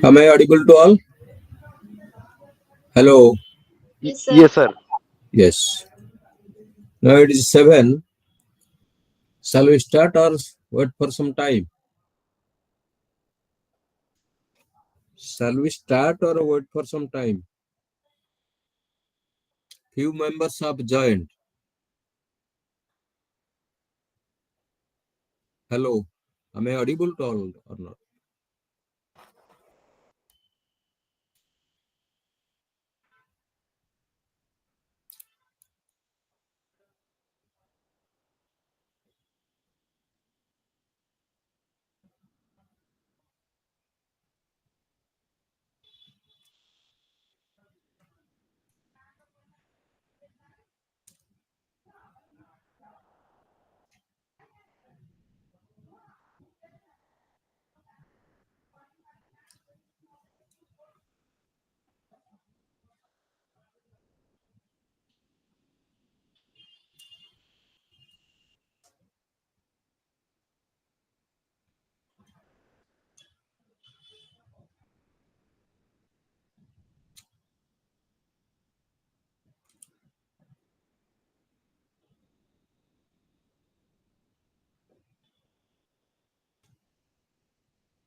Am I audible to all? Hello. Yes, sir. Yes, sir. Yes. Now it is 7. Shall we start or wait for some time? Shall we start or wait for some time? Few members have joined. Hello. Am I audible to all or not?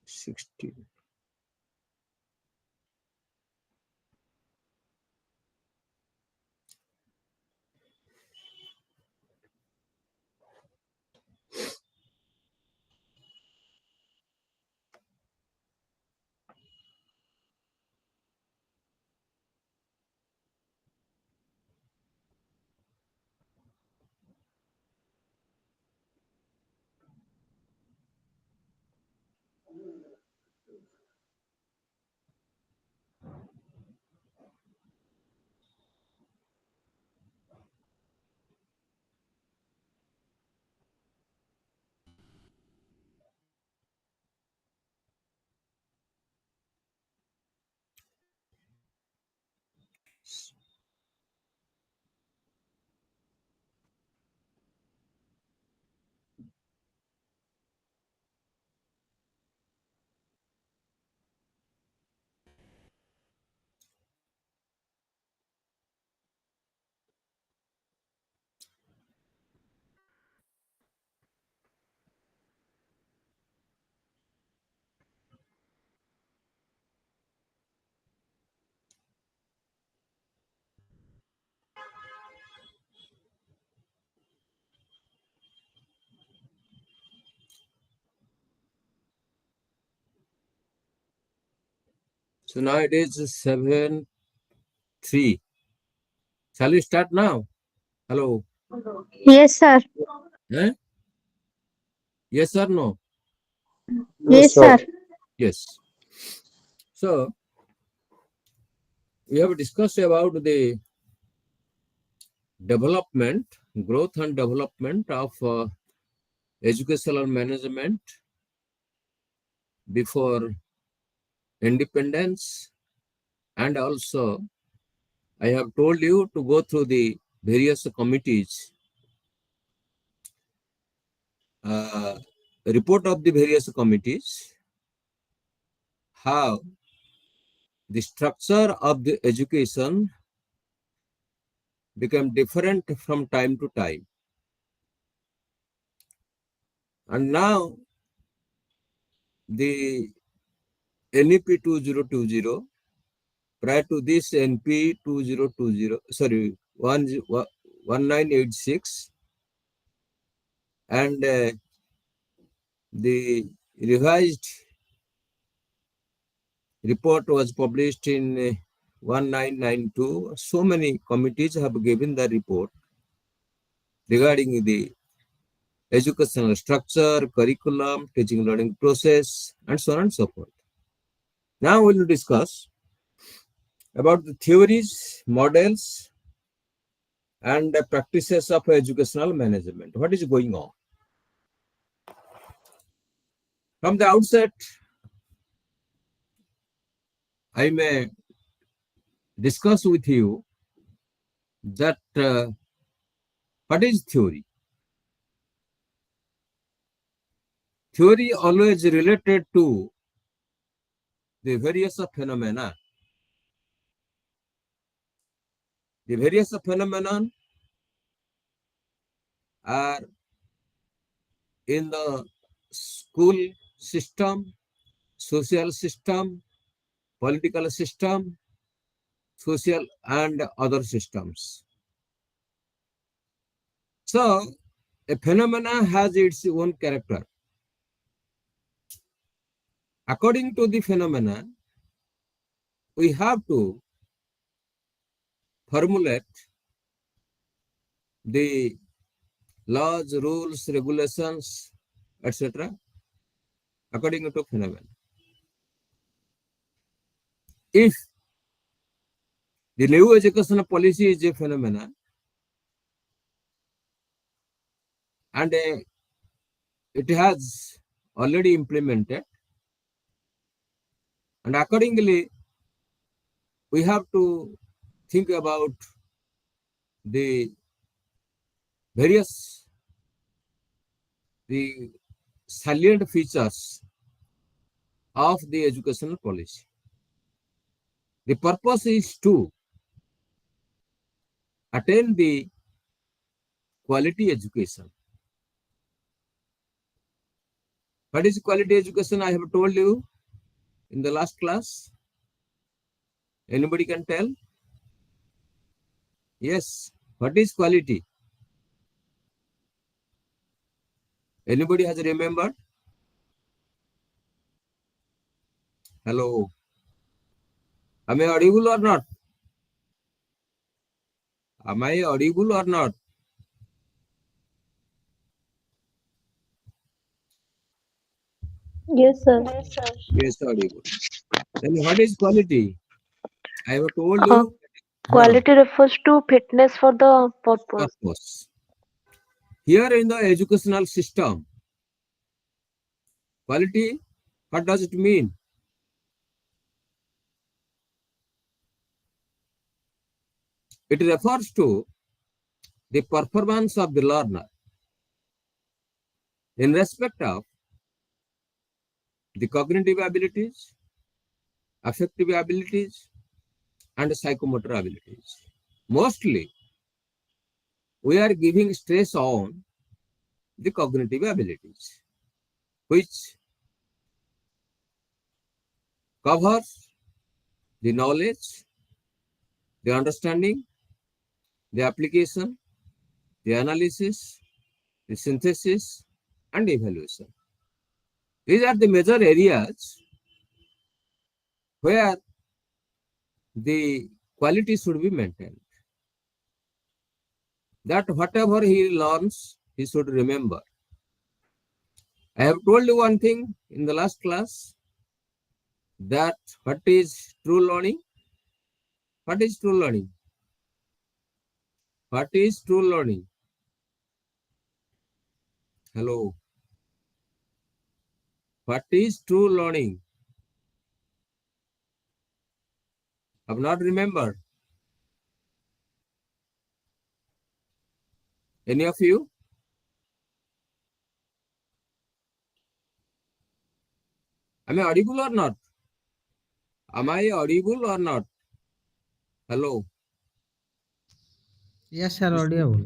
$16. So now it is 7:03. Shall we start now? Hello. Yes, sir. Eh? Yes or no? Yes, sir. Yes. So we have discussed about the development, growth and development of educational management before independence, and also I have told you to go through the various committees, report of the various committees, how the structure of the education became different from time to time. And now the NEP 2020. Prior to this NP 2020, sorry, 1986, and the revised report was published in 1992. So many committees have given the report regarding the educational structure, curriculum, teaching learning process, and so on and so forth. Now we will discuss about the theories, models, and the practices of educational management. What is going on? From the outset, I may discuss with you that what is theory? Theory always related to the various phenomena. The various phenomena are in the school system, social system, political system, social and other systems. So a phenomena has its own character. According to the phenomena, we have to formulate the laws, rules, regulations, etc. according to phenomena. If the new education policy is a phenomena and it has already implemented, and accordingly we have to think about the various the salient features of the educational policy. The purpose is to attain the quality education. What is quality education? I have told you in the last class. Anybody can tell? Yes. What is quality? Anybody has remembered? Hello. Am I audible or not? Am I audible or not? Yes, sir. Yes, audible. Then what is quality? I have told Uh, you. Huh, Quality refers to fitness for the of purpose. course. Here in the educational system, quality, what does it mean? It refers to the performance of the learner in respect of the cognitive abilities, affective abilities, and psychomotor abilities. Mostly, we are giving stress on the cognitive abilities, which covers the knowledge, the understanding, the application, the analysis, the synthesis, and evaluation. These are the major areas where the quality should be maintained. That whatever he learns, he should remember. I have told you one thing in the last class that what is true learning? What is true learning? What is true learning? Hello. What is true learning? Have not remembered. Any of you? Am I audible or not? Am I audible or not? Hello. Yes, sir, audible.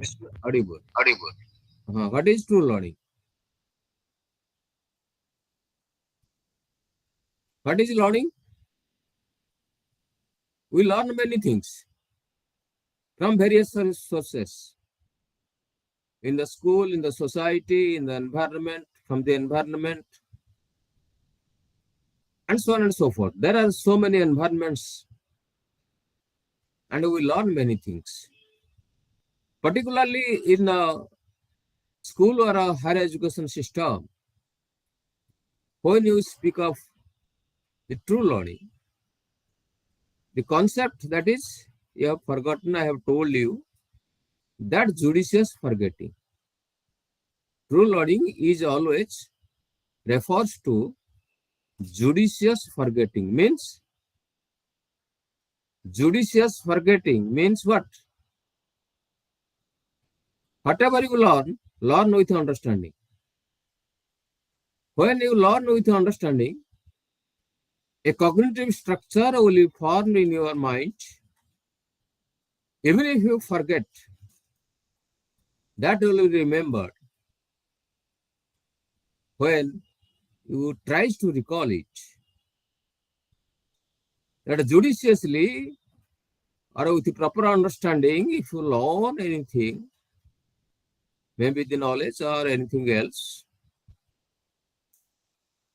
Audible. What is true learning? What is learning? We learn many things from various sources in the school, in the society, in the environment, from the environment, and so on and so forth. There are so many environments, and we learn many things. Particularly in a school or a higher education system, when you speak of the true learning, the concept that is, you have forgotten, I have told you, that judicious forgetting. True learning is always refers to judicious forgetting. Judicious forgetting means what? Whatever you learn, learn with understanding. When you learn with understanding, a cognitive structure will be formed in your mind. Even if you forget, that will be remembered when you try to recall it. That judiciously or with proper understanding, if you learn anything, maybe the knowledge or anything else,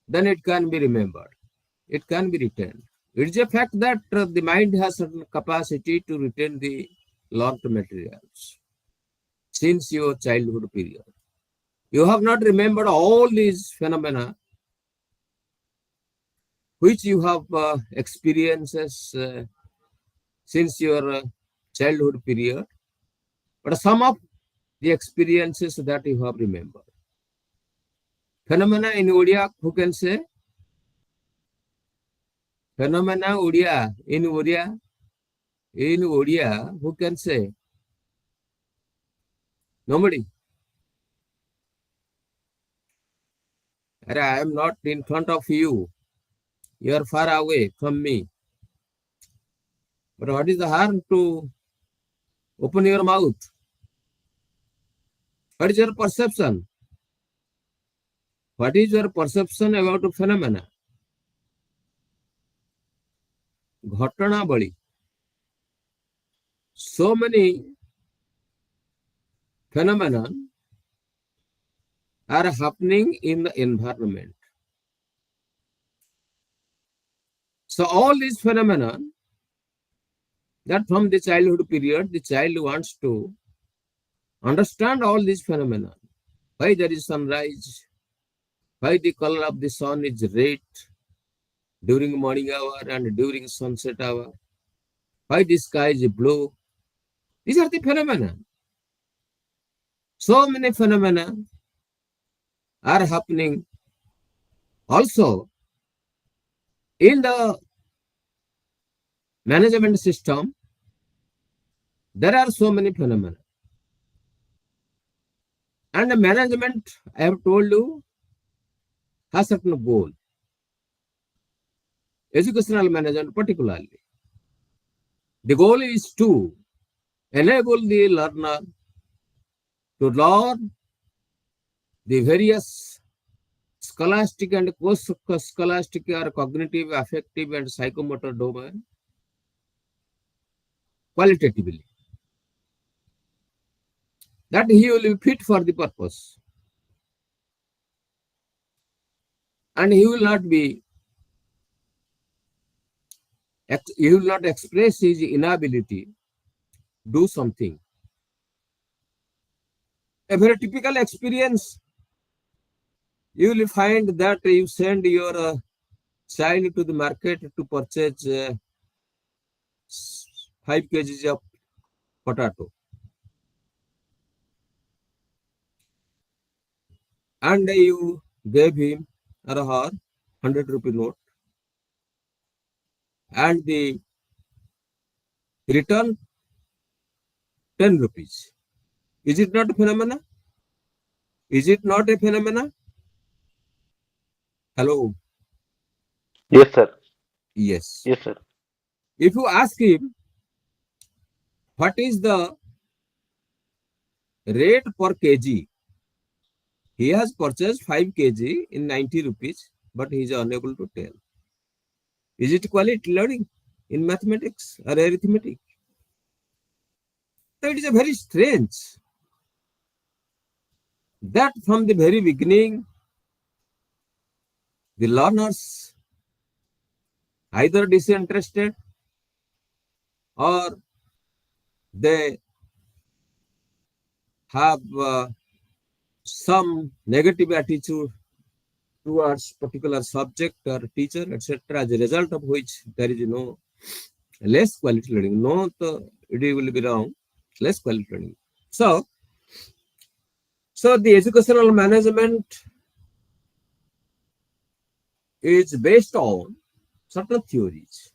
then it can be remembered. It can be retained. It is a fact that the mind has certain capacity to retain the learned materials since your childhood period. You have not remembered all these phenomena which you have experiences since your childhood period, but some of the experiences that you have remembered. Phenomena in Odia, who can say? Phenomena Odia, in Odia, who can say? Nobody. I am not in front of you. You are far away from me. But what is the harm to open your mouth? What is your perception? What is your perception about a phenomena? Ghatanabali. So many phenomena are happening in the environment. So all these phenomena that from the childhood period, the child wants to understand all these phenomena. Why there is sunrise, why the color of the sun is red during morning hour and during sunset hour, why the sky is blue. These are the phenomena. So many phenomena are happening also in the management system. There are so many phenomena. And the management, I have told you, has certain goal. Educational management particularly. The goal is to enable the learner to learn the various scholastic and post-scholastic or cognitive, affective and psychomotor domain qualitatively. That he will be fit for the purpose. And he will not express his inability to do something. A very typical experience, you will find that you send your child to the market to purchase 5 kgs of potato. And you gave him or her 100 rupee note. And the return 10 rupees. Is it not a phenomena? Is it not a phenomena? Hello? Yes, sir. Yes. Yes, sir. If you ask him, what is the rate per kg? He has purchased 5 kg in 90 rupees, but he is unable to tell. Is it quality learning in mathematics or arithmetic? So it is a very strange that from the very beginning, the learners either disinterested or they have some negative attitude towards particular subject or teacher, etc. As a result of which there is no less quality learning. No, it will be wrong. Less quality learning. So the educational management is based on certain theories.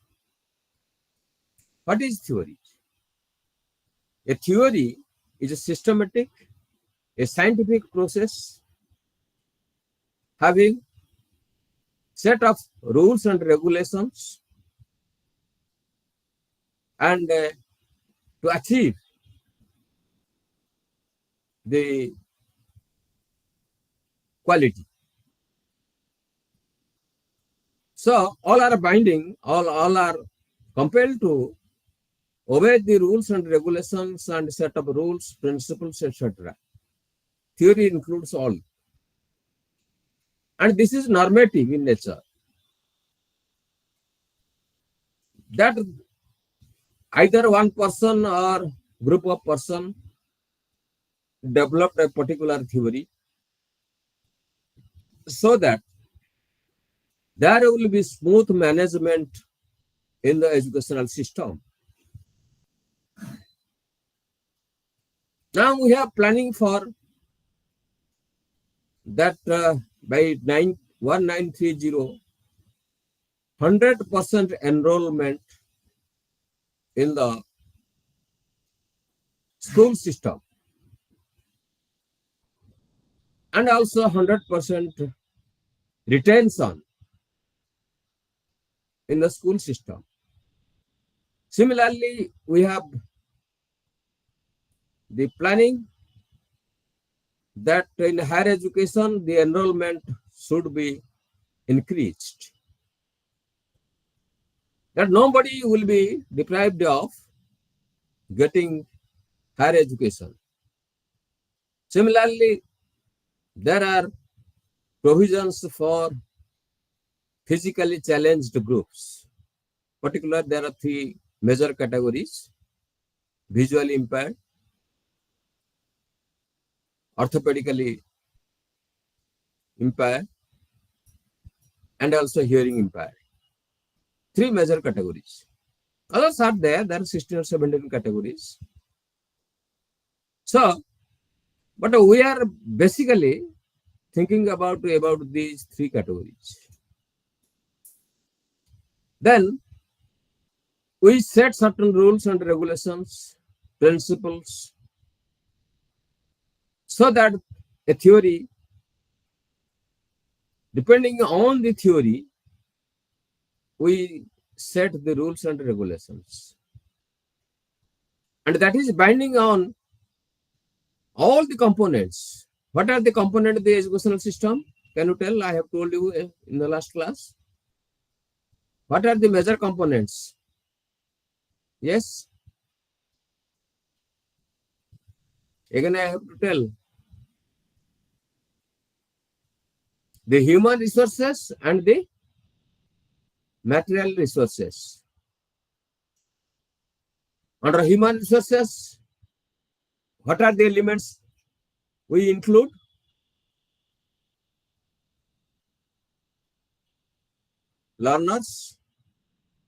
What is theory? A theory is a systematic, a scientific process having set of rules and regulations and to achieve the quality. So all are binding, all are compelled to obey the rules and regulations and set of rules, principles, etc. Theory includes all. And this is normative in nature. That either one person or group of person developed a particular theory so that there will be smooth management in the educational system. Now we are planning for that by 1930, 100% enrollment in the school system and also 100% retention in the school system. Similarly, we have the planning that in higher education, the enrollment should be increased. That nobody will be deprived of getting higher education. Similarly, there are provisions for physically challenged groups. Particularly, there are three major categories: visually impaired, orthopedically impaired, and also hearing impaired. Three major categories. Others are there are 16 or 17 categories. So, but we are basically thinking about these three categories. Then we set certain rules and regulations, principles, so that a theory, depending on the theory, we set the rules and regulations. And that is binding on all the components. What are the components of the educational system? Can you tell? I have told you in the last class. What are the major components? Yes? Again, I have to tell. The human resources and the material resources. Under human resources, what are the elements we include? Learners,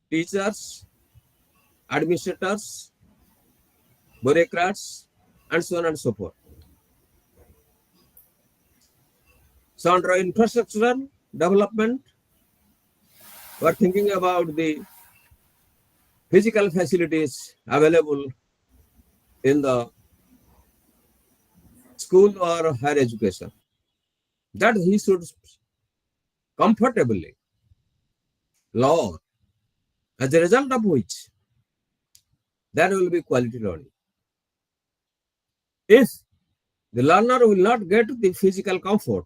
teachers, administrators, bureaucrats, and so on and so forth. So under infrastructural development, we are thinking about the physical facilities available in the school or higher education, that he should comfortably learn, as a result of which there will be quality learning. If the learner will not get the physical comfort,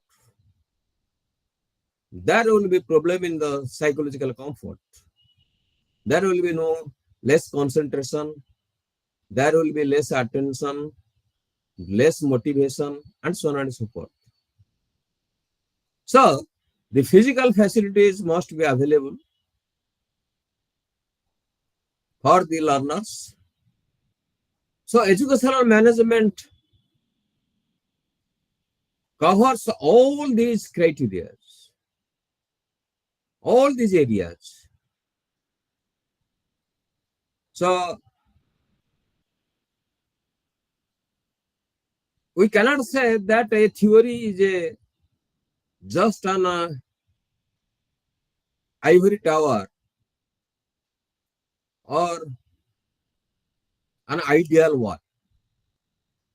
there will be problem in the psychological comfort. there will be no less concentration, there will be less attention, less motivation, and so on and so forth. So, the physical facilities must be available for the learners. So, educational management covers all these criteria, all these areas. So, we cannot say that a theory is just an ivory tower or an ideal one.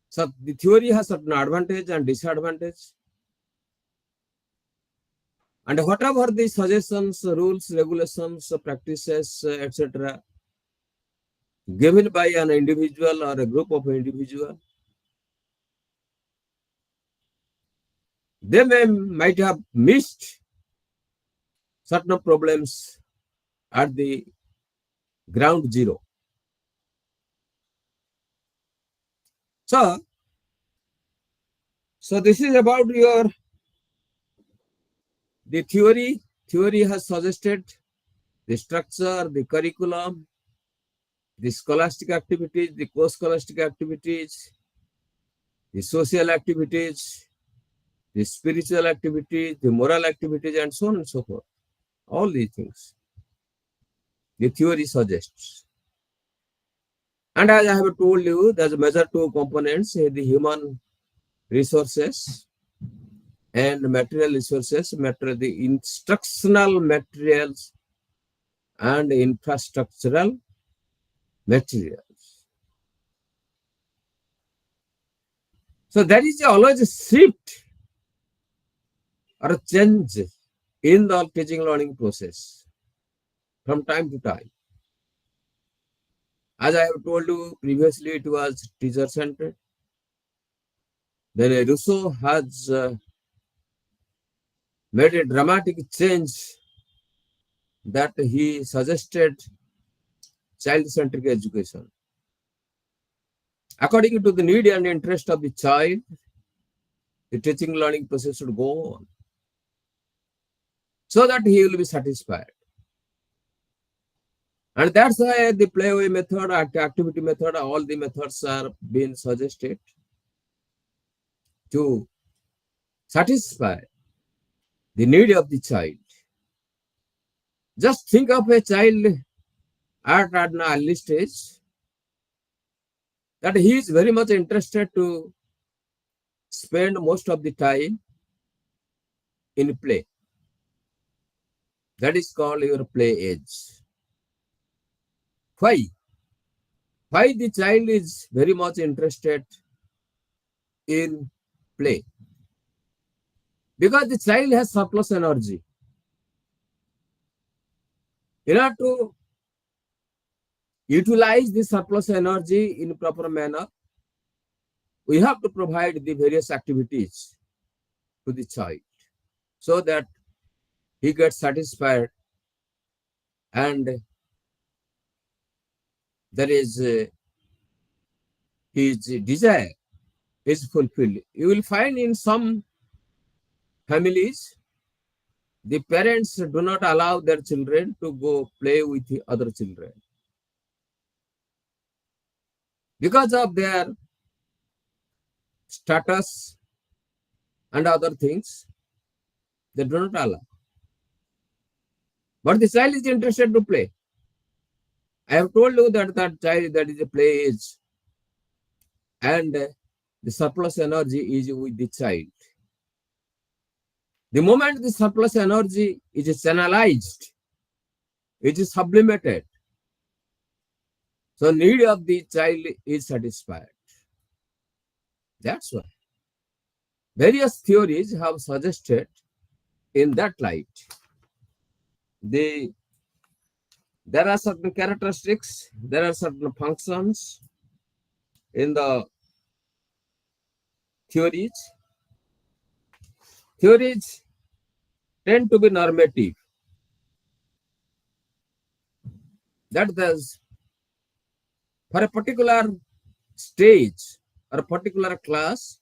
So the theory has certain advantage and disadvantage. And whatever the suggestions, rules, regulations, practices, etc., given by an individual or a group of individual, they might have missed certain problems at the ground zero. So, this is about the theory. Theory has suggested the structure, the curriculum, the scholastic activities, the co-scholastic activities, the social activities, the spiritual activities, the moral activities, and so on and so forth. All these things the theory suggests. And as I have told you, there's major two components, the human resources and material resources, the instructional materials and infrastructural materials. So there is always a shift or a change in the teaching learning process from time to time. As I have told you previously, it was teacher centered. Then Rousseau has made a dramatic change that he suggested child-centric education. According to the need and interest of the child, the teaching learning process should go on so that he will be satisfied. And that's why the playaway method, activity method, all the methods are being suggested to satisfy the need of the child. Just think of a child at an early stage that he is very much interested to spend most of the time in play. That is called your play age. Why? Why the child is very much interested in play? Because the child has surplus energy. In order to utilize the surplus energy in proper manner, we have to provide the various activities to the child so that he gets satisfied and there is his desire is fulfilled. You will find in some families, the parents do not allow their children to go play with the other children because of their status and other things. They do not allow. But the child is interested to play. I have told you that that child that is a play age and the surplus energy is with the child. The moment the surplus energy is channelized, it is sublimated. So need of the child is satisfied. That's why various theories have suggested in that light. There are certain characteristics, there are certain functions in the theories. Theories tend to be normative. That is, for a particular stage or a particular class,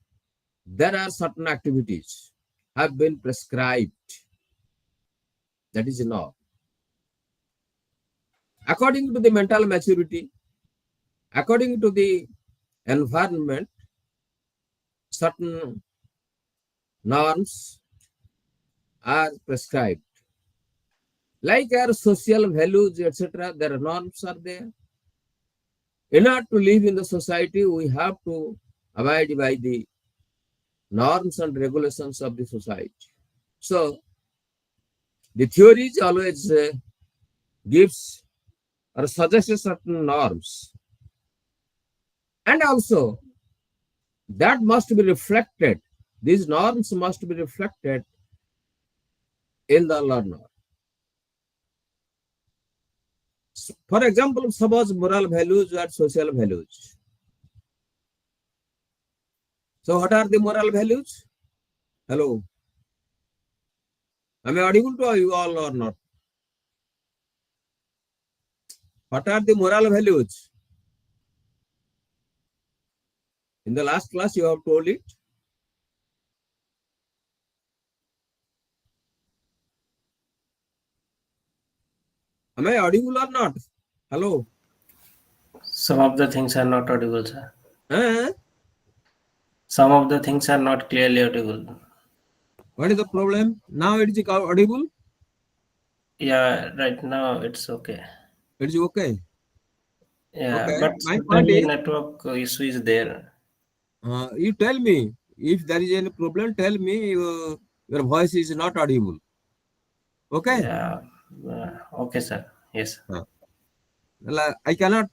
there are certain activities have been prescribed. That is enough. According to the mental maturity, according to the environment, certain norms are prescribed. Like our social values, etc., their norms are there. In order to live in the society, we have to abide by the norms and regulations of the society. So, the theories always gives or suggests certain norms. And also, that must be reflected. These norms must be reflected in the learner. For example, suppose moral values or social values. So, what are the moral values? Hello. Am I audible to you all or not? What are the moral values? In the last class, you have told it. Am I audible or not? Hello. Some of the things are not audible, sir. Eh? Some of the things are not clearly audible. What is the problem? Now it is audible? Yeah, right now it's okay. It is okay. Yeah, Okay. but My point certainly is, network issue is there. you tell me if there is any problem. Tell me your voice is not audible. Okay. Yeah. Okay, sir. Yes. Well, I cannot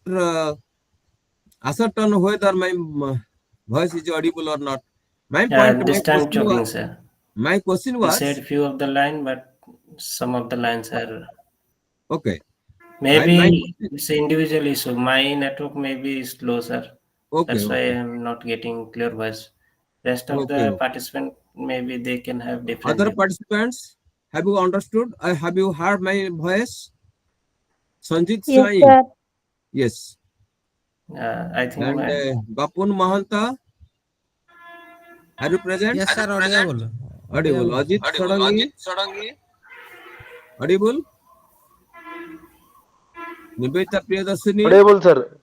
ascertain whether my voice is audible or not. My Yeah, point, this time choking, sir. my question You was, said few of the line, but some of the lines are okay. My maybe question, it's an individual issue. My network may be slow, sir. okay, That's why okay, I'm not getting clear voice. Rest of okay, the okay. participant maybe they can have different Other view. participants, have you understood? Have you heard my voice? Sanjit Yes, Swai, sir. yes. I think And my Bapun Mahanta, are you present? Yes, sir, audible. Audible. Audible, sir. Ajit Sadangi, audible. Nibeta Priyadarshini, Audible, sir.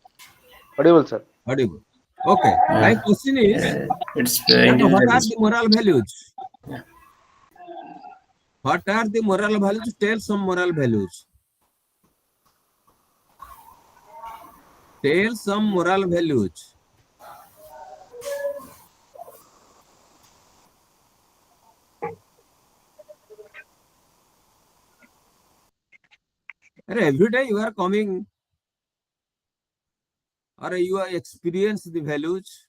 Audible, sir. audible. Okay. My question is it's that what individual are issue. the moral values? Yeah. What are the moral values? Tell some moral values. Tell some moral values. And every day you are coming or you are experience the values.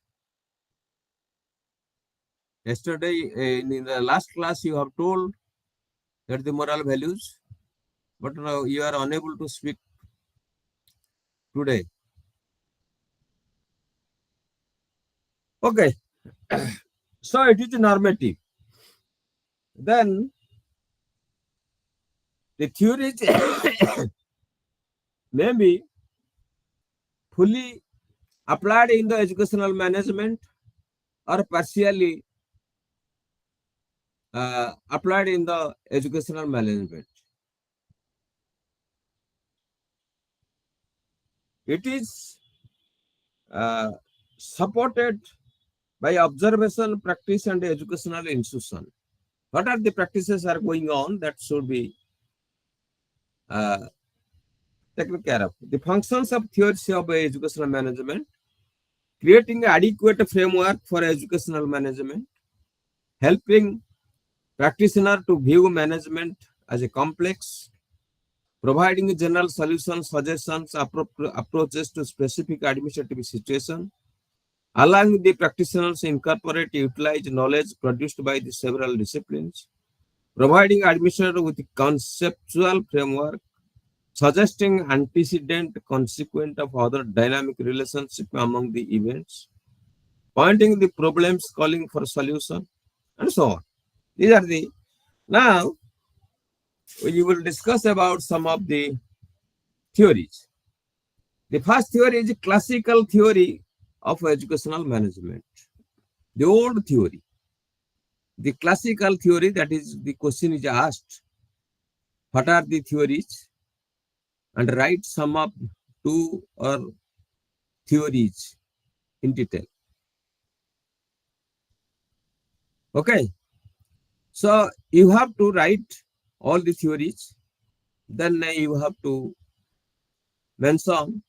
Yesterday in the last class you have told that the moral values, but now you are unable to speak today. Okay. So it is normative. Then the theories may be fully applied in the educational management or partially applied in the educational management. It is supported by observation, practice, and educational institution. What are the practices are going on that should be uh, taken care of? The functions of theories of educational management: creating adequate framework for educational management, helping practitioner to view management as a complex, providing general solutions, suggestions, approaches to specific administrative situation, allowing the practitioners to incorporate, utilize knowledge produced by the several disciplines, providing administrator with conceptual framework, suggesting antecedent consequent of other dynamic relationship among the events, pointing the problems, calling for solution, and so on. These are the now we will discuss about some of the theories. The first theory is classical theory of educational management. The old theory. The classical theory, that is, the question is asked, what are the theories? And write sum up 2 or theories in detail. Okay. So you have to write all the theories. Then you have to mention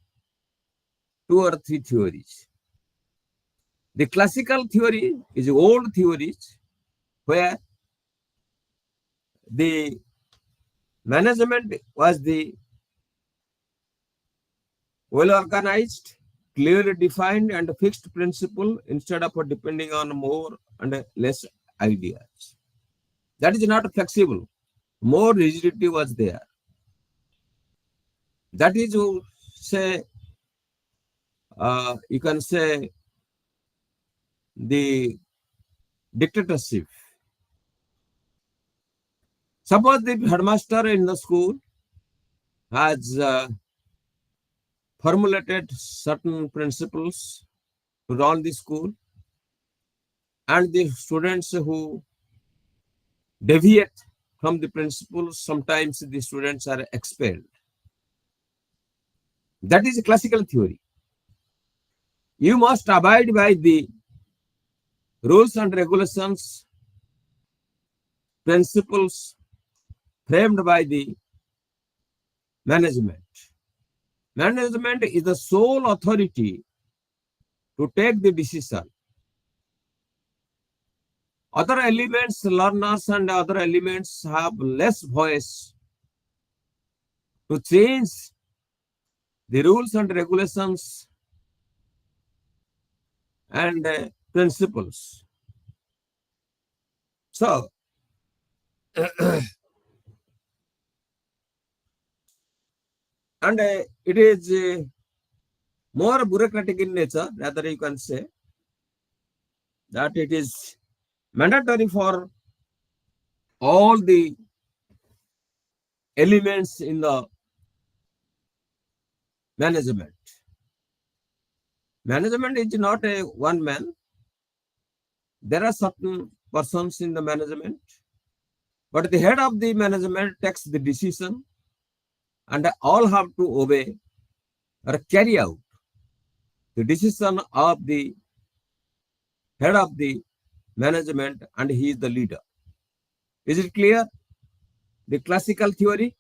2 or 3 theories. The classical theory is old theories where the management was the well organized, clearly defined and fixed principle instead of depending on more and less ideas. That is not flexible. More rigidity was there. That is, say, you can say the dictatorship. Suppose the headmaster in the school has formulated certain principles to run the school, and the students who deviate from the principles, sometimes the students are expelled. That is a classical theory. You must abide by the rules and regulations, principles framed by the management. Management is the sole authority to take the decision. Other elements, learners and other elements have less voice to change the rules and regulations and principles. So, and it is more bureaucratic in nature, rather you can say that it is mandatory for all the elements in the management. Management is not a one man. There are certain persons in the management, but the head of the management takes the decision and all have to obey or carry out the decision of the head of the management, and he is the leader. Is it clear? The classical theory?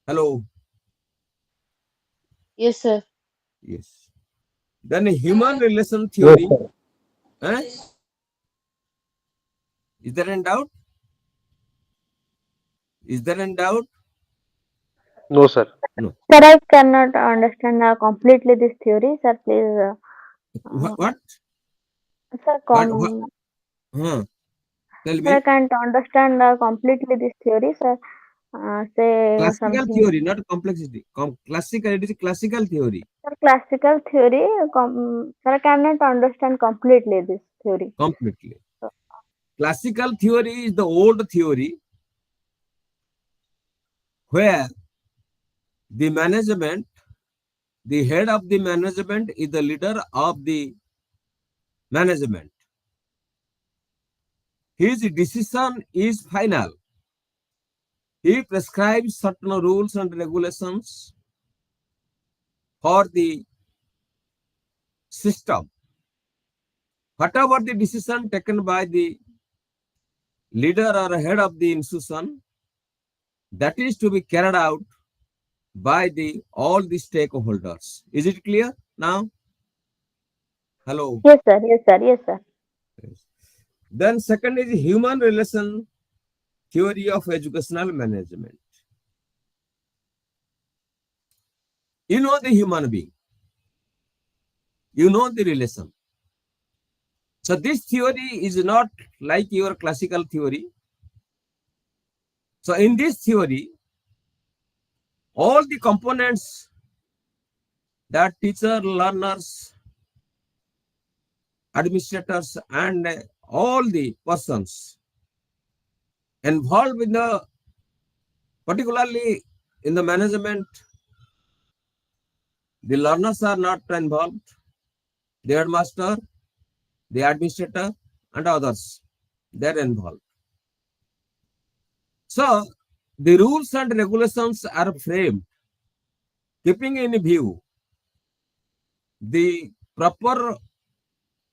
Hello? Yes, sir. Yes. Then human relation Yes, theory. sir. Eh? Is there any doubt? Is there any doubt? No, sir. No. Sir, I cannot understand completely this theory. Sir, please. What? What? Sir, What? Huh. Tell sir, I me. can't understand completely this theory. Sir, say Classical something. theory, not complexity. Classical, it is classical theory. Sir, classical theory. Sir, I cannot understand completely this theory. Completely. So, Classical theory is the old theory where the management, the head of the management is the leader of the management. His decision is final. He prescribes certain rules and regulations for the system. Whatever the decision taken by the leader or head of the institution, that is to be carried out by the all the stakeholders. Is it clear now? Hello. yes, sir. Yes, sir. Yes, sir. Yes. Then second is human relation theory of educational management. You know the human being. You know the relation. So this theory is not like your classical theory. So in this theory, all the components that teacher, learners, administrators, and all the persons involved in the, particularly in the management The learners are not involved. The headmaster, the administrator, and others, they're involved. So, the rules and regulations are framed, keeping in view the proper,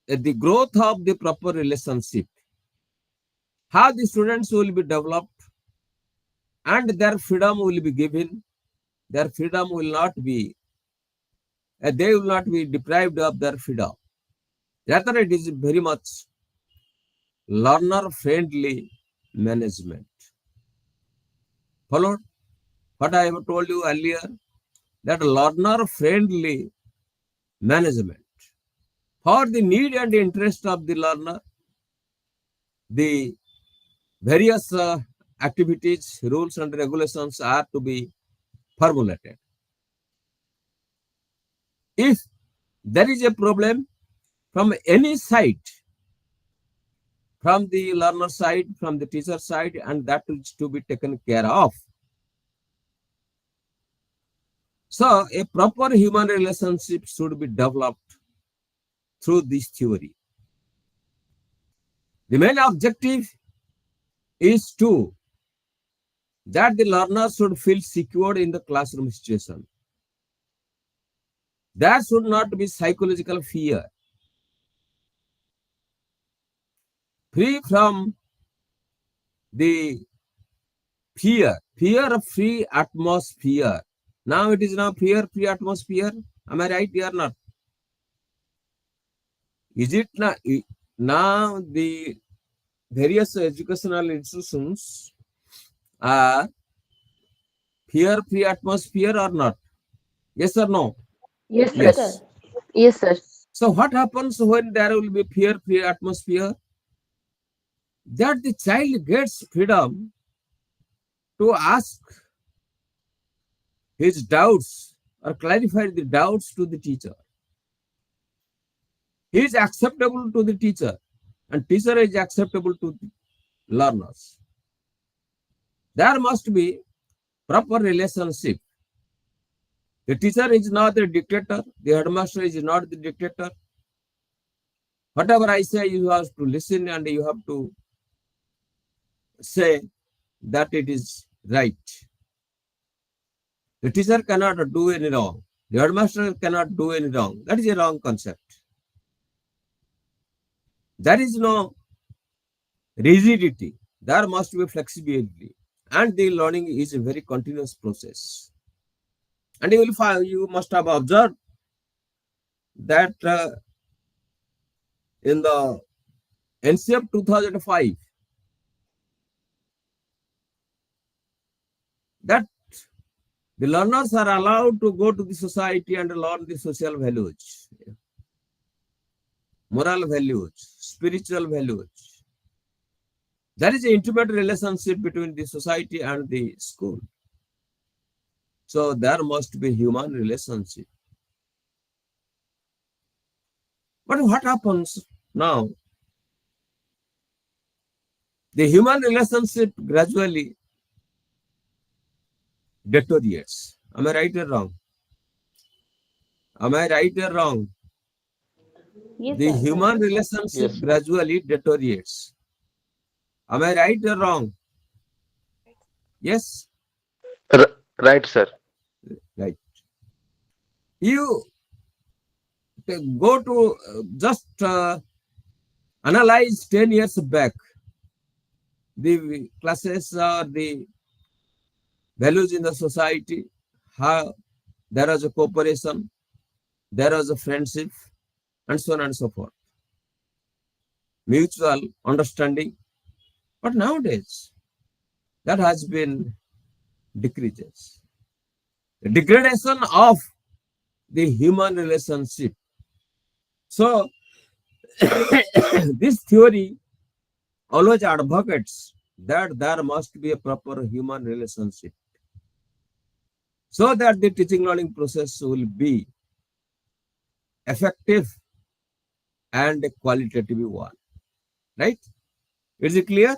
the growth of the proper relationship, how the students will be developed, and their freedom will be given. Their freedom will not be, they will not be deprived of their freedom. Rather, it is very much learner-friendly management. Followed? What I have told you earlier, that learner-friendly management. For the need and interest of the learner, the various activities, rules and regulations are to be formulated. If there is a problem from any side, from the learner side, from the teacher side, and that is to be taken care of. So, a proper human relationship should be developed through this theory. The main objective is to that the learner should feel secure in the classroom situation. There should not be psychological fear. Free from the fear-free atmosphere. Now it is now fear-free atmosphere. Am I right or not? Is it not? Now the various educational institutions are fear-free atmosphere or not? Yes or no? Yes, Yes. sir. Yes, sir. So what happens when there will be fear-free atmosphere? That the child gets freedom to ask his doubts or clarify the doubts to the teacher. He is acceptable to the teacher and teacher is acceptable to the learners. There must be proper relationship. The teacher is not the dictator, the headmaster is not the dictator. Whatever I say, you have to listen and you have to say that it is right. The teacher cannot do any wrong. The headmaster cannot do any wrong. That is a wrong concept. There is no rigidity. There must be flexibility. And the learning is a very continuous process. And you will find, you must have observed that in the NCF 2005, that the learners are allowed to go to the society and learn the social values, moral values, spiritual values. There is an intimate relationship between the society and the school. So there must be human relationship. But what happens now? The human relationship gradually deteriorates. Am I right or wrong? Am I right or wrong? Yes, The sir. human relationship Yes. gradually deteriorates. Am I right or wrong? Yes, Right, sir. right. You go to just analyze 10 years back the classes or the values in the society, how there was a cooperation, there was a friendship, and so on and so forth. Mutual understanding. But nowadays, that has been decreases. The degradation of the human relationship. So, this theory always advocates that there must be a proper human relationship so that the teaching learning process will be effective and a qualitative one. Right? Is it clear?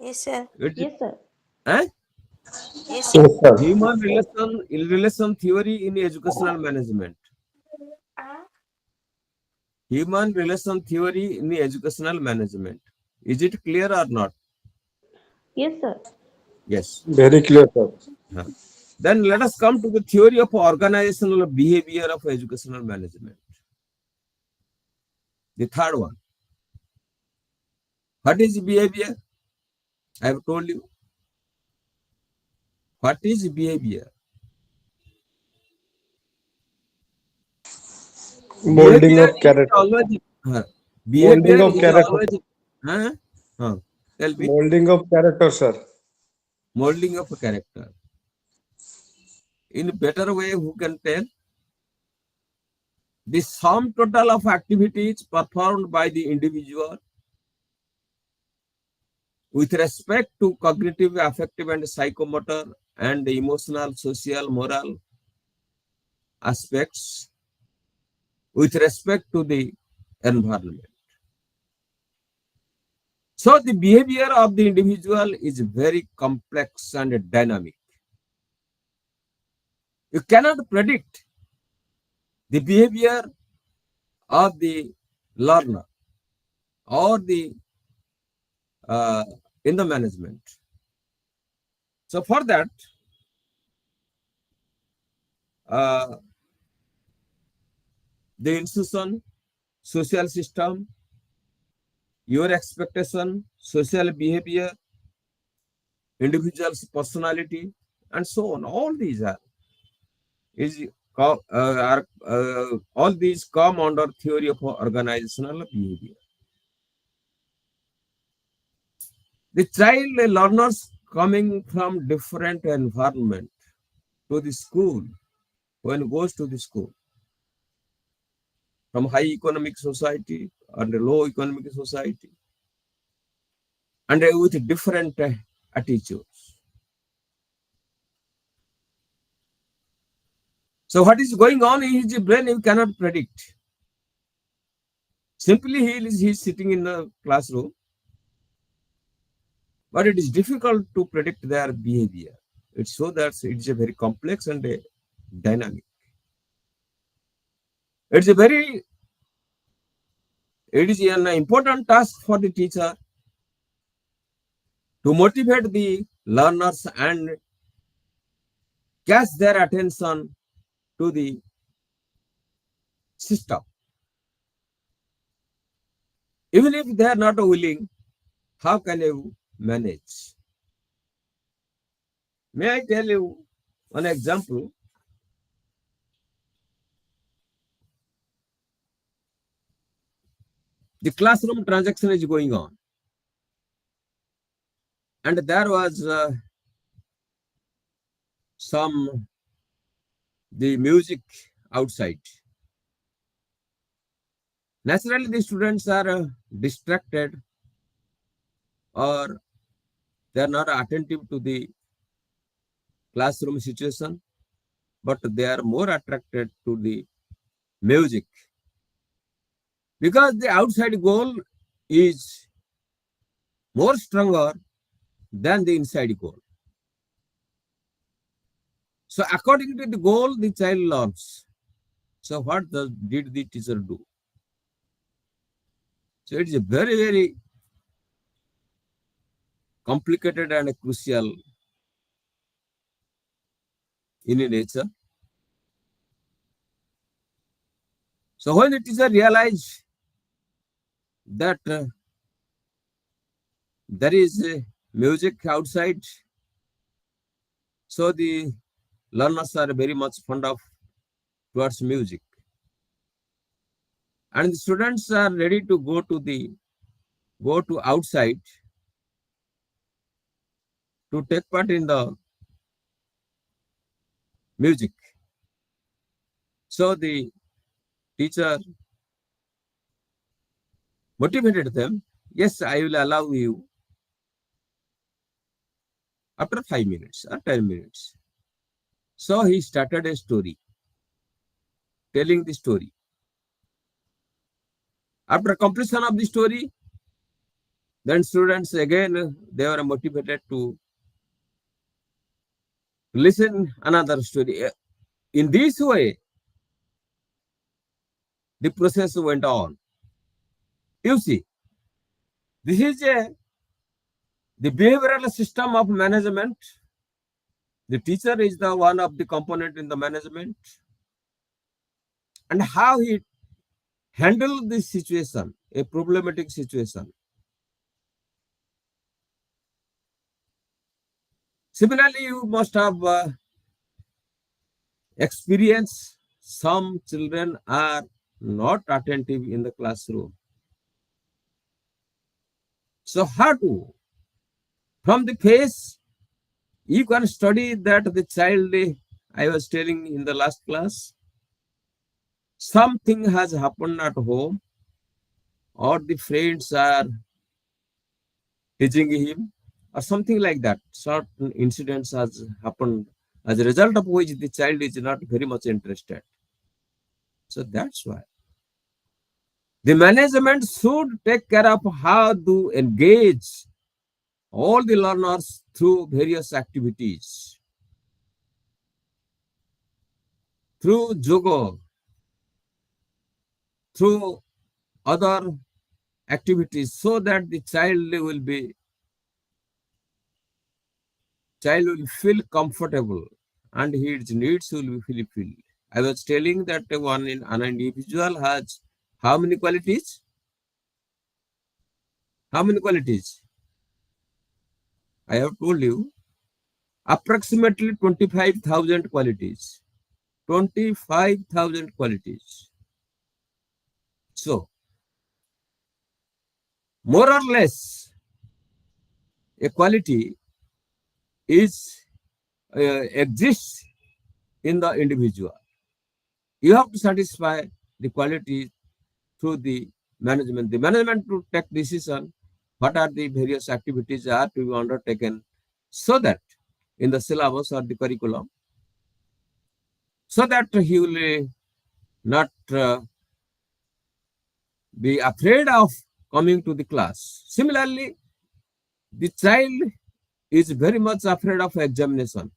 Yes, sir. Is it, Yes, sir. eh? Yes, Yes, sir. Relation theory in educational management. Human relation theory in educational management. Is it clear or not? Yes, sir. Yes. Very clear, sir. Huh. Then let us come to the theory of organizational behavior of educational management. The third one. What is behavior? I have told you. What is behavior? Molding Behavior of is character. always huh, Molding behavior of is character. always huh? Huh. Tell me. Molding of character, sir. Molding of a character. In a better way, who can tell? The sum total of activities performed by the individual with respect to cognitive, affective, and psychomotor and emotional, social, moral aspects with respect to the environment. So the behavior of the individual is very complex and dynamic. You cannot predict the behavior of the learner or the uh, in the management. So for that, uh, the institution, social system, your expectation, social behavior, individual's personality, and so on. All these all these come under theory of organizational behavior. The child learners coming from different environment to the school when goes to the school from high economic society and low economic society and with different attitudes. So what is going on in his brain you cannot predict. Simply he is sitting in the classroom, but it is difficult to predict their behavior. It shows that it is a very complex and dynamic. It's a very it is an important task for the teacher to motivate the learners and catch their attention to the system. Even if they are not willing, how can you manage? May I tell you one example? The classroom transaction is going on, and there was some the music outside. Naturally, the students are distracted or they are not attentive to the classroom situation, but they are more attracted to the music because the outside goal is more stronger than the inside goal. So according to the goal, the child learns. So what did the teacher do? So it is a very, very complicated and crucial in nature. So when the teacher realized that there is music outside, so the learners are very much fond of towards music, and the students are ready to go to outside to take part in the music. So the teacher motivated them. Yes, I will allow you after 5 minutes or 10 minutes. So he started a story, telling the story. After completion of the story, then students again they were motivated to Listen another story. In this way, the process went on. You see, this is the behavioral system of management. The teacher is the one of the component in the management, and how he handled this situation, a problematic situation. Similarly, you must have experienced some children are not attentive in the classroom. So how to? From the face, you can study that the child, I was telling in the last class, something has happened at home, or the friends are teaching him, or something like that. Certain incidents has happened, as a result of which the child is not very much interested. So that's why the management should take care of how to engage all the learners through various activities, through yoga, through other activities, so that the child will feel comfortable and his needs will be fulfilled. I was telling that an individual has how many qualities? How many qualities? I have told you approximately 25,000 qualities. 25,000 qualities. So, more or less, a quality is exists in the individual. You have to satisfy the quality through the management. The management to take decision what are the various activities are to be undertaken, so that in the syllabus or the curriculum, so that he will not be afraid of coming to the class. Similarly, the child is very much afraid of examination.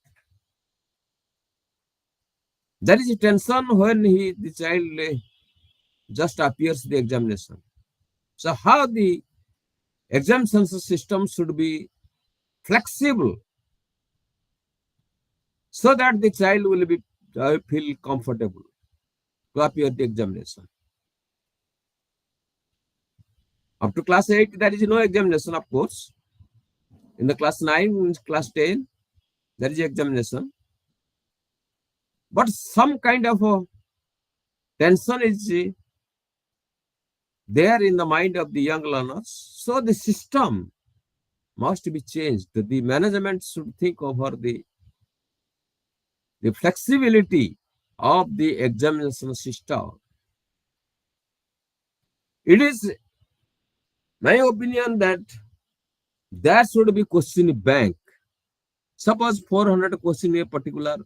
There is a tension when the child just appears the examination. So how the examination system should be flexible, so that the child will be feel comfortable to appear the examination. Up to class 8, there is no examination, of course. In the class 9, in class 10, there is examination. But some kind of a tension is there in the mind of the young learners. So the system must be changed. The management should think over the flexibility of the examination system. It is my opinion that there should be question bank. Suppose 400 questions in a particular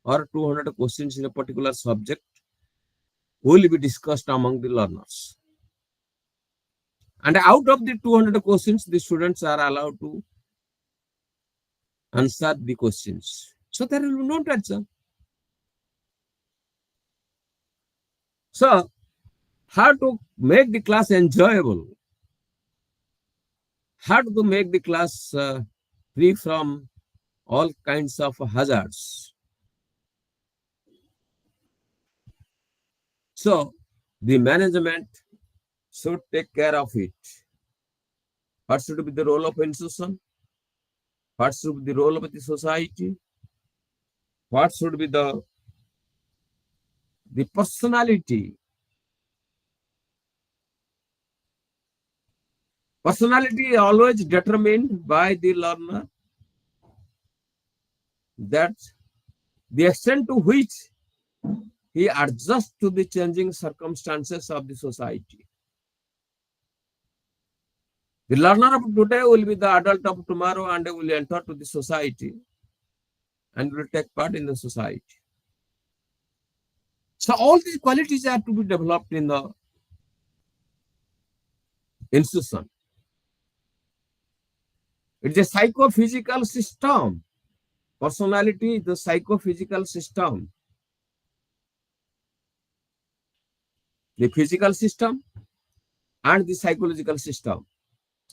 or 200 questions in a particular subject will be discussed among the learners. And out of the 200 questions, the students are allowed to answer the questions. So there will be no answer. So, how to make the class enjoyable? How to make the class free from all kinds of hazards? So, the management should take care of it. What should be the role of institution? What should be the role of the society? What should be the personality? Personality is always determined by the learner, that the extent to which he adjusts to the changing circumstances of the society. The learner of today will be the adult of tomorrow and will enter to the society and will take part in the society. So all these qualities are to be developed in the institution. It is a psychophysical system personality, the psychophysical system, the physical system and the psychological system,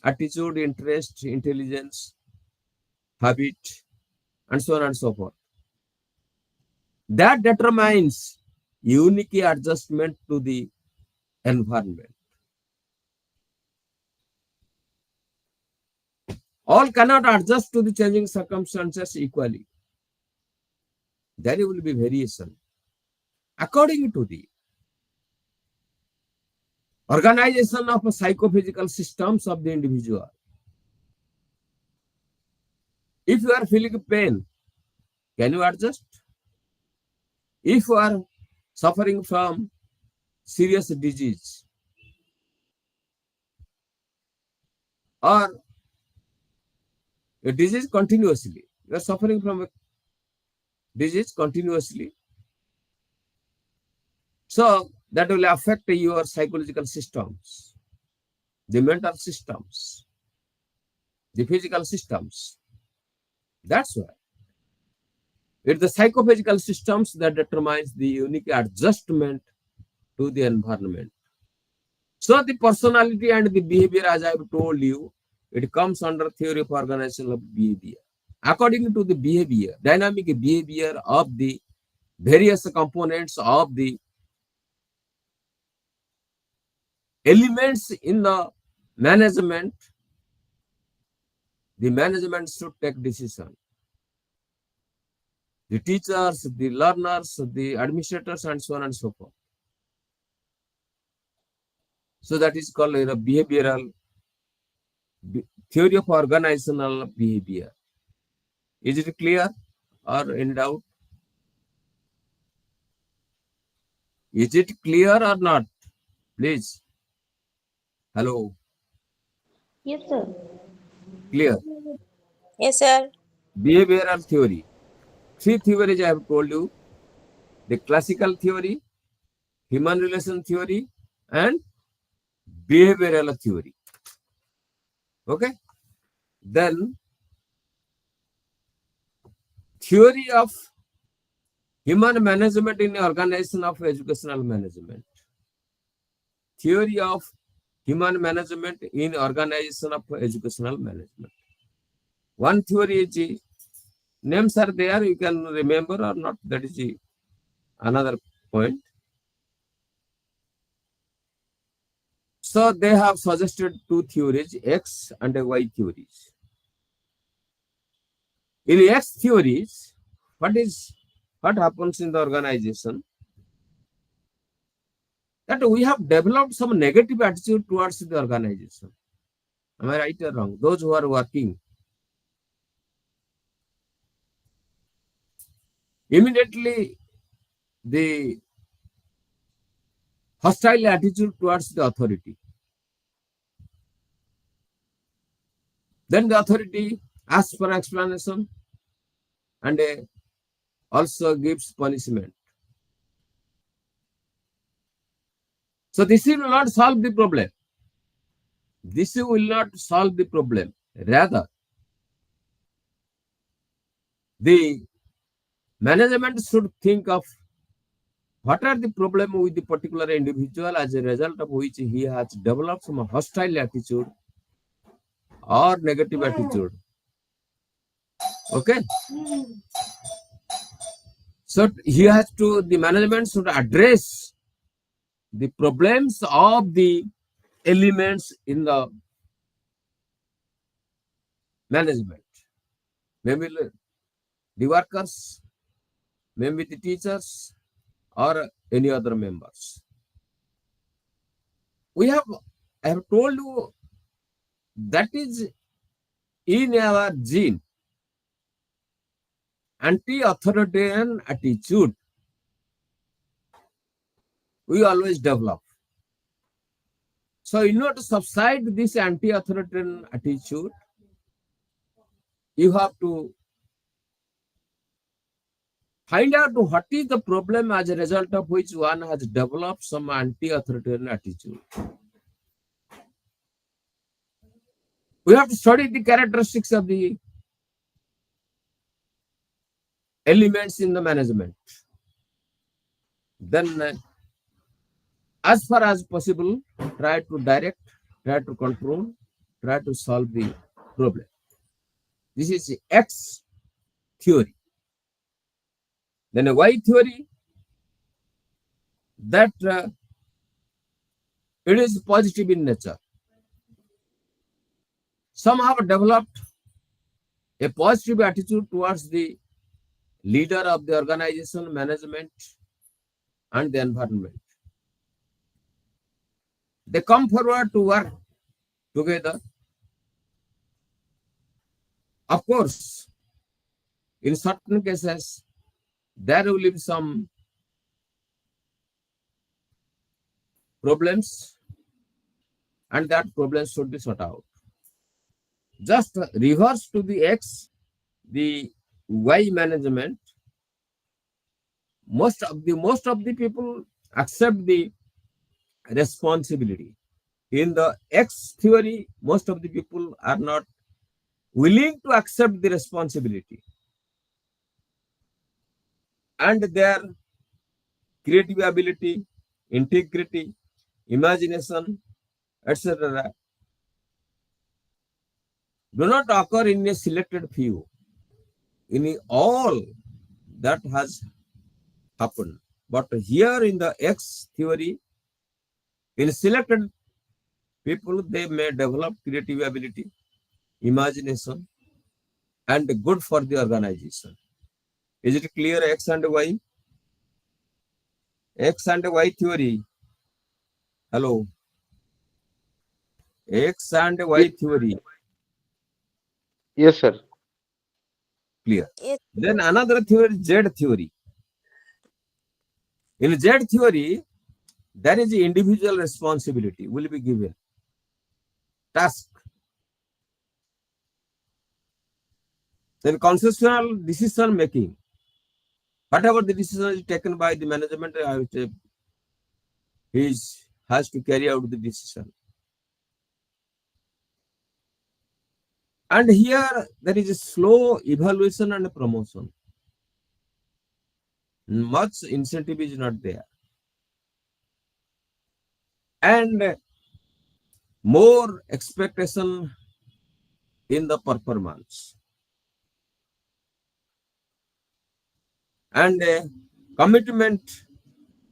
attitude, interest, intelligence, habit, and so on and so forth. That determines unique adjustment to the environment. All cannot adjust to the changing circumstances equally. There will be variation according to the organization of psychophysical systems of the individual. If you are feeling pain, can you adjust? If you are suffering from serious disease or a disease continuously, you are suffering from a disease continuously, so that will affect your psychological systems, the mental systems, the physical systems. That's why it's the psychophysical systems that determines the unique adjustment to the environment. So the personality and the behavior, as I've told you, it comes under theory of organizational behavior. According to the behavior, dynamic behavior of the various components of the elements in the management should take decision. The teachers, the learners, the administrators, and so on and so forth. So that is called a behavioral theory of organizational behavior. Is it clear or in doubt? Is it clear or not? Please. Hello. Yes, sir. Clear. Yes, sir. Behavioral theory. Three theories I have told you. The classical theory, human relation theory, and behavioral theory. Okay. Then theory of human management in organization of educational management. Theory of human management in organization of educational management. One theory is, names are there, you can remember or not, that is another point. So they have suggested two theories, X and Y theories. In X theories, what happens in the organization? That we have developed some negative attitude towards the organization. Am I right or wrong? Those who are working, immediately the hostile attitude towards the authority. Then the authority asks for explanation and also gives punishment. So this will not solve the problem. This will not solve the problem. Rather, the management should think of what are the problem with the particular individual, as a result of which he has developed some hostile attitude or negative attitude. Okay. So the management should address the problems of the elements in the management. Maybe the workers, maybe the teachers, or any other members. I have told you that is in our gene. Anti-authoritarian attitude we always develop. So in order to subside this anti-authoritarian attitude, you have to find out what is the problem as a result of which one has developed some anti-authoritarian attitude. We have to study the characteristics of the elements in the management, then as far as possible, try to direct, try to control, try to solve the problem. This is the X theory. Then a Y theory, that it is positive in nature. Some have developed a positive attitude towards the leader of the organization, management, and the environment. They come forward to work together. Of course, in certain cases, there will be some problems, and that problem should be sorted out. Just reverse to the X, the Y management. Most of the people accept the responsibility. In the X theory, most of the people are not willing to accept the responsibility, and their creative ability, integrity, imagination, etc. do not occur in a selected few. In all that has happened. But here in the X theory, in selected people, they may develop creative ability, imagination, and good for the organization. Is it clear, X and Y? X and Y theory. Hello. X and Y theory. Yes, sir. Clear. Yes. Then another theory, Z theory. In Z theory, there is individual responsibility will be given. Task. Then conceptual decision making. Whatever the decision is taken by the management, he has to carry out the decision. And here there is a slow evaluation and promotion. Much incentive is not there. And more expectation in the performance. And commitment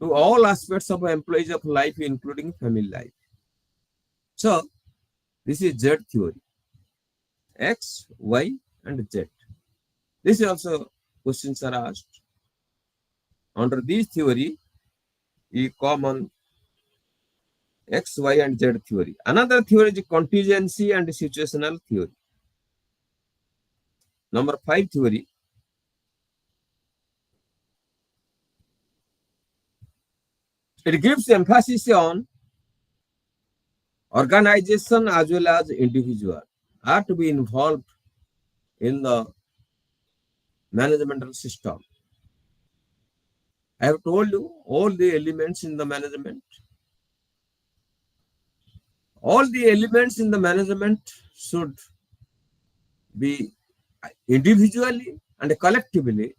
to all aspects of employees of life, including family life. So, this is Z theory. X, Y, and Z. This is also questions are asked. Under this theory, is common X, Y, and Z theory. Another theory is contingency and situational theory. Number 5 theory. It gives emphasis on organization as well as individual are to be involved in the managemental system. I have told you all the elements in the management. All the elements in the management should be individually and collectively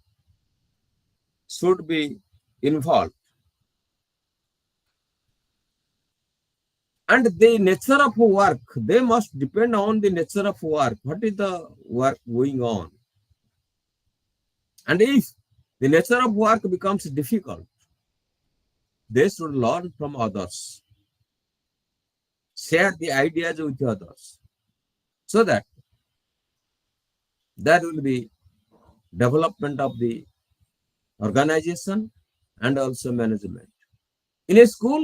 should be involved. And the nature of work, they must depend on the nature of work. What is the work going on? And if the nature of work becomes difficult, they should learn from others, share the ideas with others, so that there will be development of the organization and also management. In a school,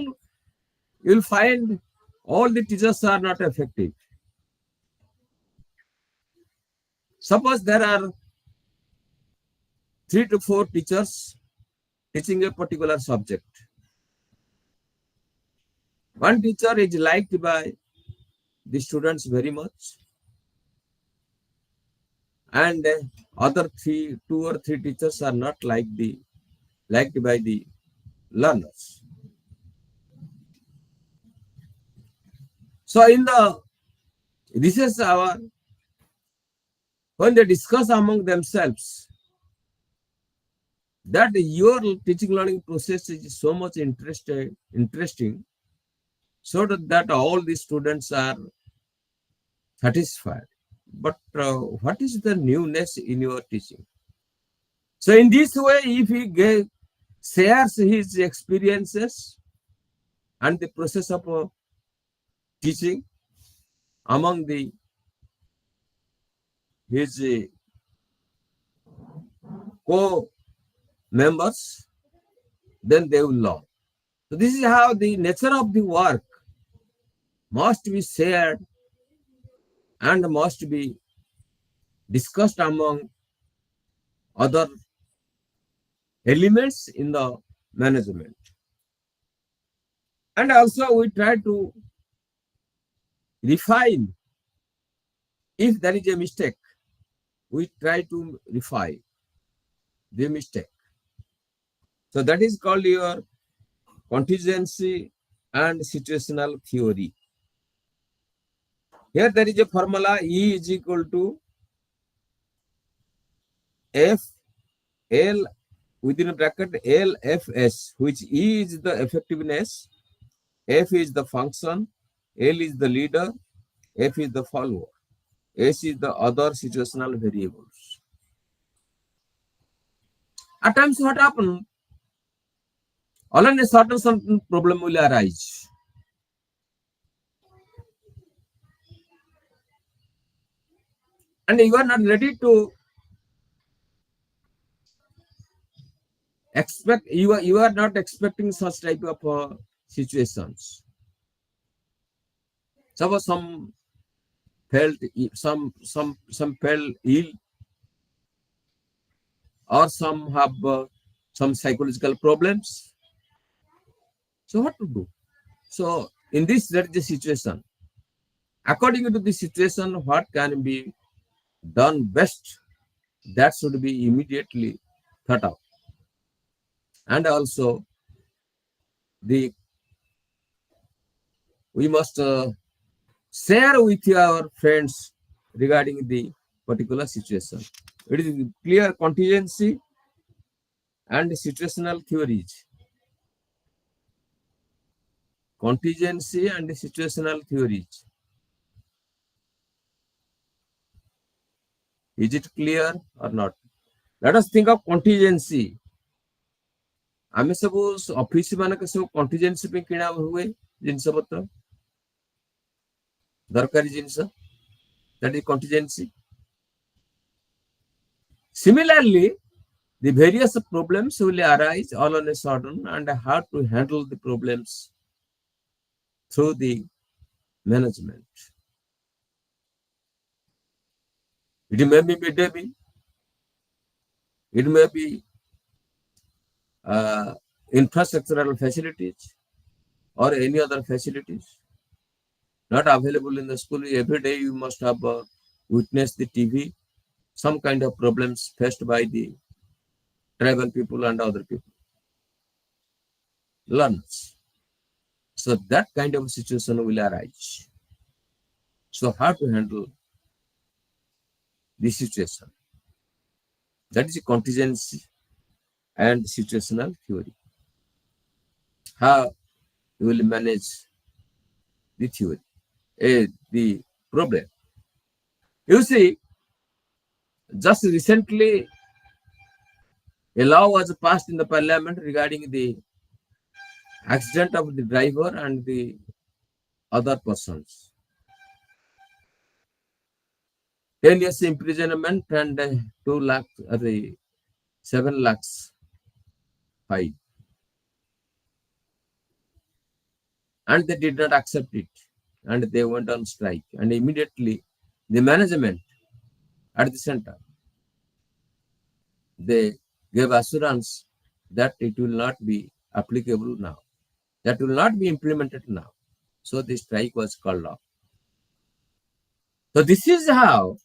you will find all the teachers are not effective. Suppose there are 3 to 4 teachers teaching a particular subject. One teacher is liked by the students very much, and other 2 or 3 teachers are not liked by the learners. So in the recess hour, when they discuss among themselves, that your teaching learning process is so much interesting, so that all the students are satisfied. But what is the newness in your teaching? So in this way, if he shares his experiences and the process of teaching among his co-members, then they will learn. So this is how the nature of the work must be shared and must be discussed among other elements in the management. And also we try to refine. If there is a mistake, we try to refine the mistake. So that is called your contingency and situational theory. Here there is a formula: E is equal to F L within a bracket L F S, which E is the effectiveness, F is the function, L is the leader, F is the follower, S is the other situational variables. At times what happens? All in a certain problem will arise. And you are not ready to expect, you are not expecting such type of situations. Suppose some fell ill, or some have some psychological problems. So what to do? So in this, there is a situation. According to the situation, what can be done best, that should be immediately thought of. And also we must share with our friends regarding the particular situation. It is clear contingency and situational theories. Contingency and situational theories. Is it clear or not? Let us think of contingency. आमे सब office मानक सब contingency पे किना हुए जिनस पत्र दरकारी जिनस, that is contingency. Similarly, the various problems will arise all on a sudden, and how to handle the problems through the management. It may be midday meal, it may be infrastructural facilities or any other facilities not available in the school. Every day you must have witnessed the TV, some kind of problems faced by the tribal people and other people, learners. So that kind of situation will arise. So how to handle the situation? That is a contingency and situational theory. How you will manage the theory, the problem. You see, just recently a law was passed in the parliament regarding the accident of the driver and the other persons. 10 years imprisonment and 2 lakhs or 7 lakhs fine. And they did not accept it, and they went on strike. And immediately the management at the center, they gave assurance that it will not be applicable now, that will not be implemented now. So the strike was called off. So this is how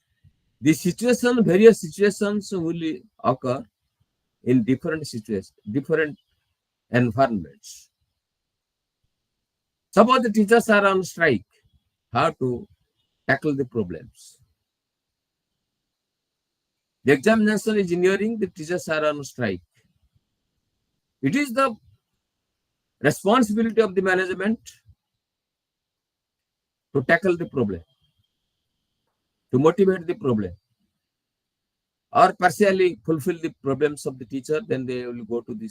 the situation, various situations will occur in different situations, different environments. Suppose the teachers are on strike, how to tackle the problems. The examination is nearing, the teachers are on strike. It is the responsibility of the management to tackle the problem, to motivate the problem, or partially fulfill the problems of the teacher. Then they will go to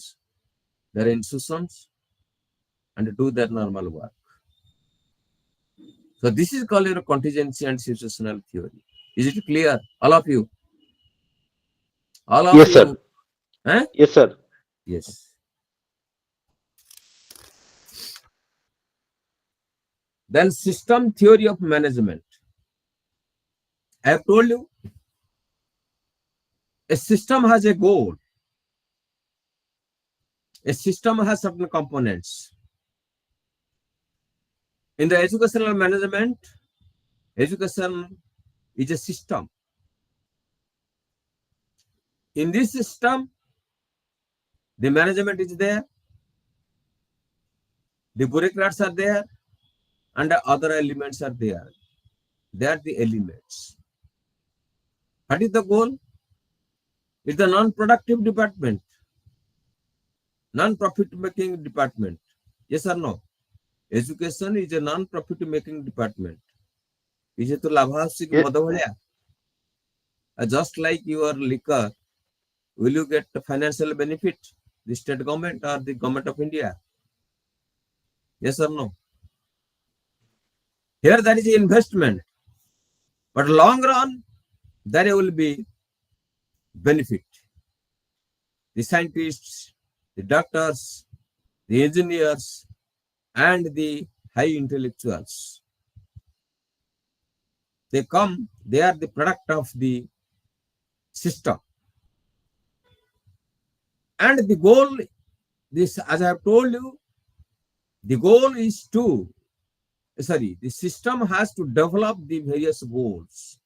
their institutions and do their normal work. So this is called your contingency and situational theory. Is it clear, all of you? All of Yes, you? sir. Huh? Yes, sir. Yes. Then system theory of management. I have told you, a system has a goal. A system has certain components. In the educational management, education is a system. In this system, the management is there, the bureaucrats are there, and the other elements are there. They are the elements. What is the goal? It's the non-productive department, non-profit making department. Yes or no? Education is a non-profit making department. Is it to lavahasik Ye- madavaliya? Just like your liquor, will you get financial benefit? The state government or the government of India? Yes or no? Here that is investment, but long run there will be benefit. The scientists, the doctors, the engineers, and the high intellectuals. They come, they are the product of the system. And the goal, this, as I have told you, the goal is the system has to develop the various goals.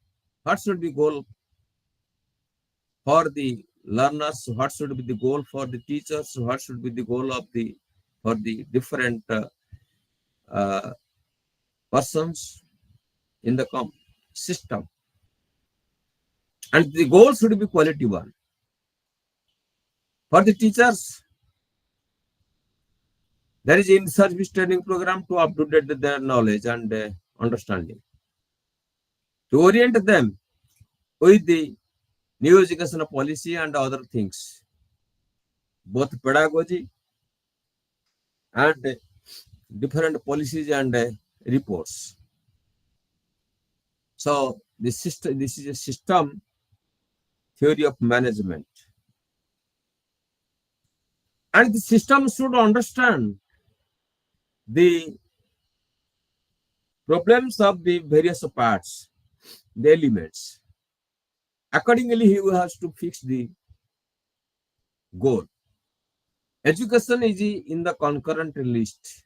What should be goal for the learners? What should be the goal for the teachers? What should be the goal for the different persons in the system? And the goal should be quality one. For the teachers, there is in-service training program to update their knowledge and understanding, to orient them with the new education policy and other things, both pedagogy and different policies and reports. So this is a system theory of management. And the system should understand the problems of the various parts, the elements. Accordingly, he has to fix the goal. Education is in the concurrent list.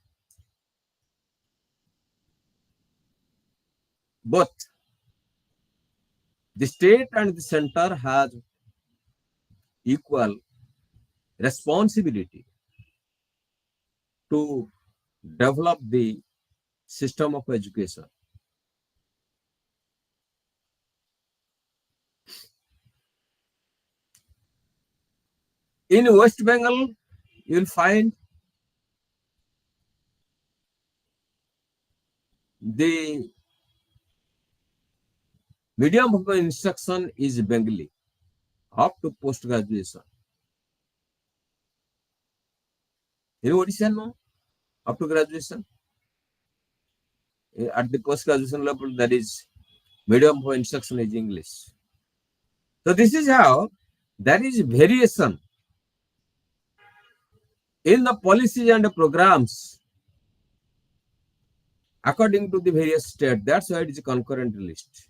Both the state and the center has equal responsibility to develop the system of education. In West Bengal, you will find the medium of instruction is Bengali up to post graduation. In Odisha, no, up to graduation. At the post graduation level, that is medium of instruction is English. So this is how there is variation in the policies and the programs according to the various states. That's why it is a concurrent list.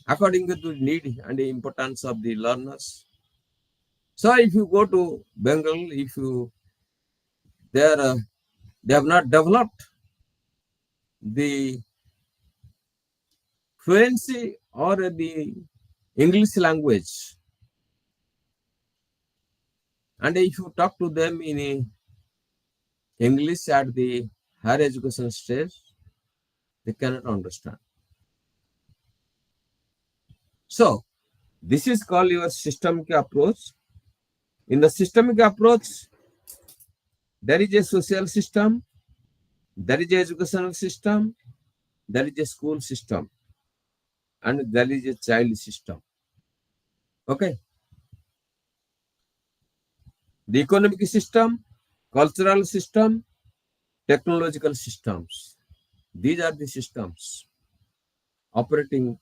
According to the need and the importance of the learners. So if you go to Bengal, if you they have not developed the fluency or the English language, and if you talk to them in English at the higher education stage, they cannot understand. So this is called your system approach. In the systemic approach, there is a social system, there is a educational system, there is a school system, and there is a child system. Okay. The economic system, cultural system, technological systems. These are the systems operating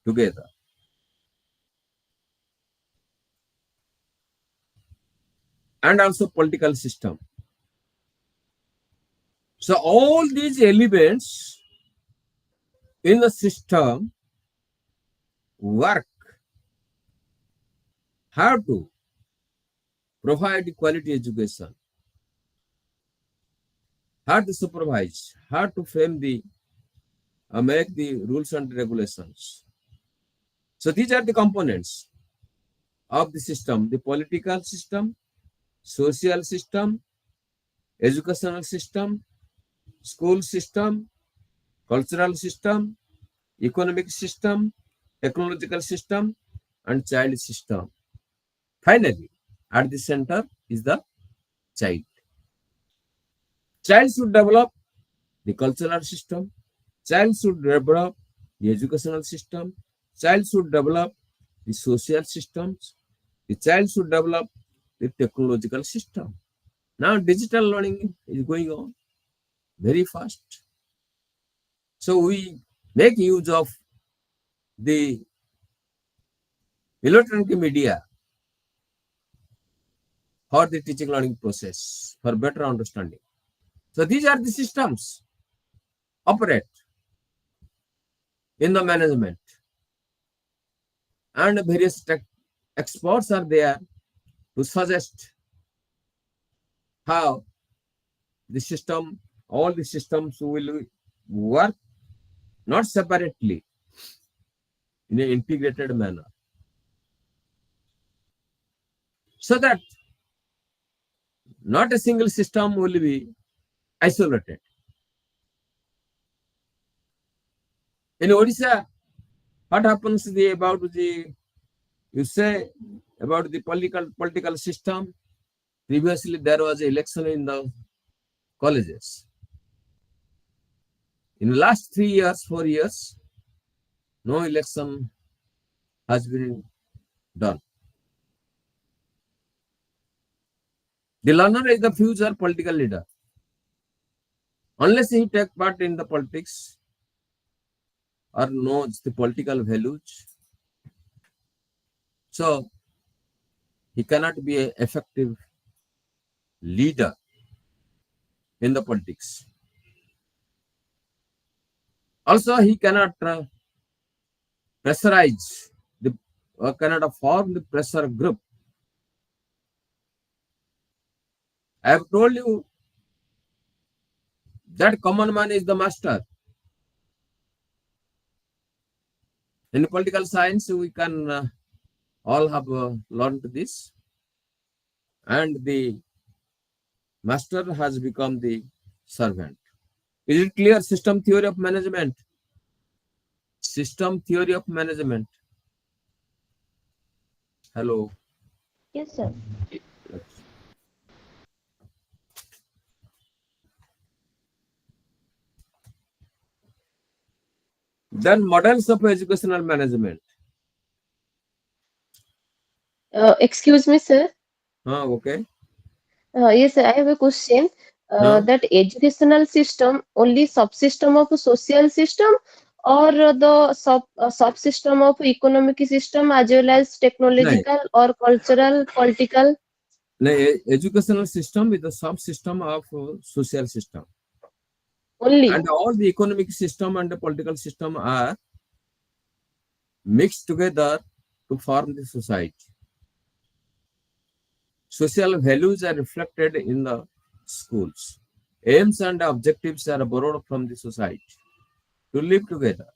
together. And also political system. So all these elements in the system work, have to provide quality education, have to supervise, have to frame the make the rules and regulations. So these are the components of the system: the political system, social system, educational system, school system, cultural system, economic system, technological system, and child system. Finally, at the center is the child. Child should develop the cultural system. Child should develop the educational system. Child should develop the social systems. The child should develop the technological system. Now, digital learning is going on very fast. So, we make use of the electronic media for the teaching learning process for better understanding. So, these are the systems operate in the management, and various tech experts are there to suggest how the system, all the systems will work not separately in an integrated manner, so that not a single system will be isolated. In Odisha, what happens about the, you say about the political system? Previously, there was an election in the colleges. In the last 3 years, 4 years, no election has been done. The learner is the future political leader. Unless he takes part in the politics or knows the political values, so he cannot be an effective leader in the politics. Also, he cannot pressurize the, or cannot form the pressure group. I have told you that common man is the master. In political science, we can all have learned this, and the master has become the servant. Is it clear? System theory of management. System theory of management. Hello. Yes, sir. Then models of educational management. Excuse me, sir. Okay. Yes, sir, I have a question. That educational system only subsystem of a social system, or the subsystem of economic system as well as No, technological or cultural, political? educational system is the subsystem of social system, Only. and all the economic system and the political system are mixed together to form the society. Social values are reflected in the schools. Aims and objectives are borrowed from the society to live together.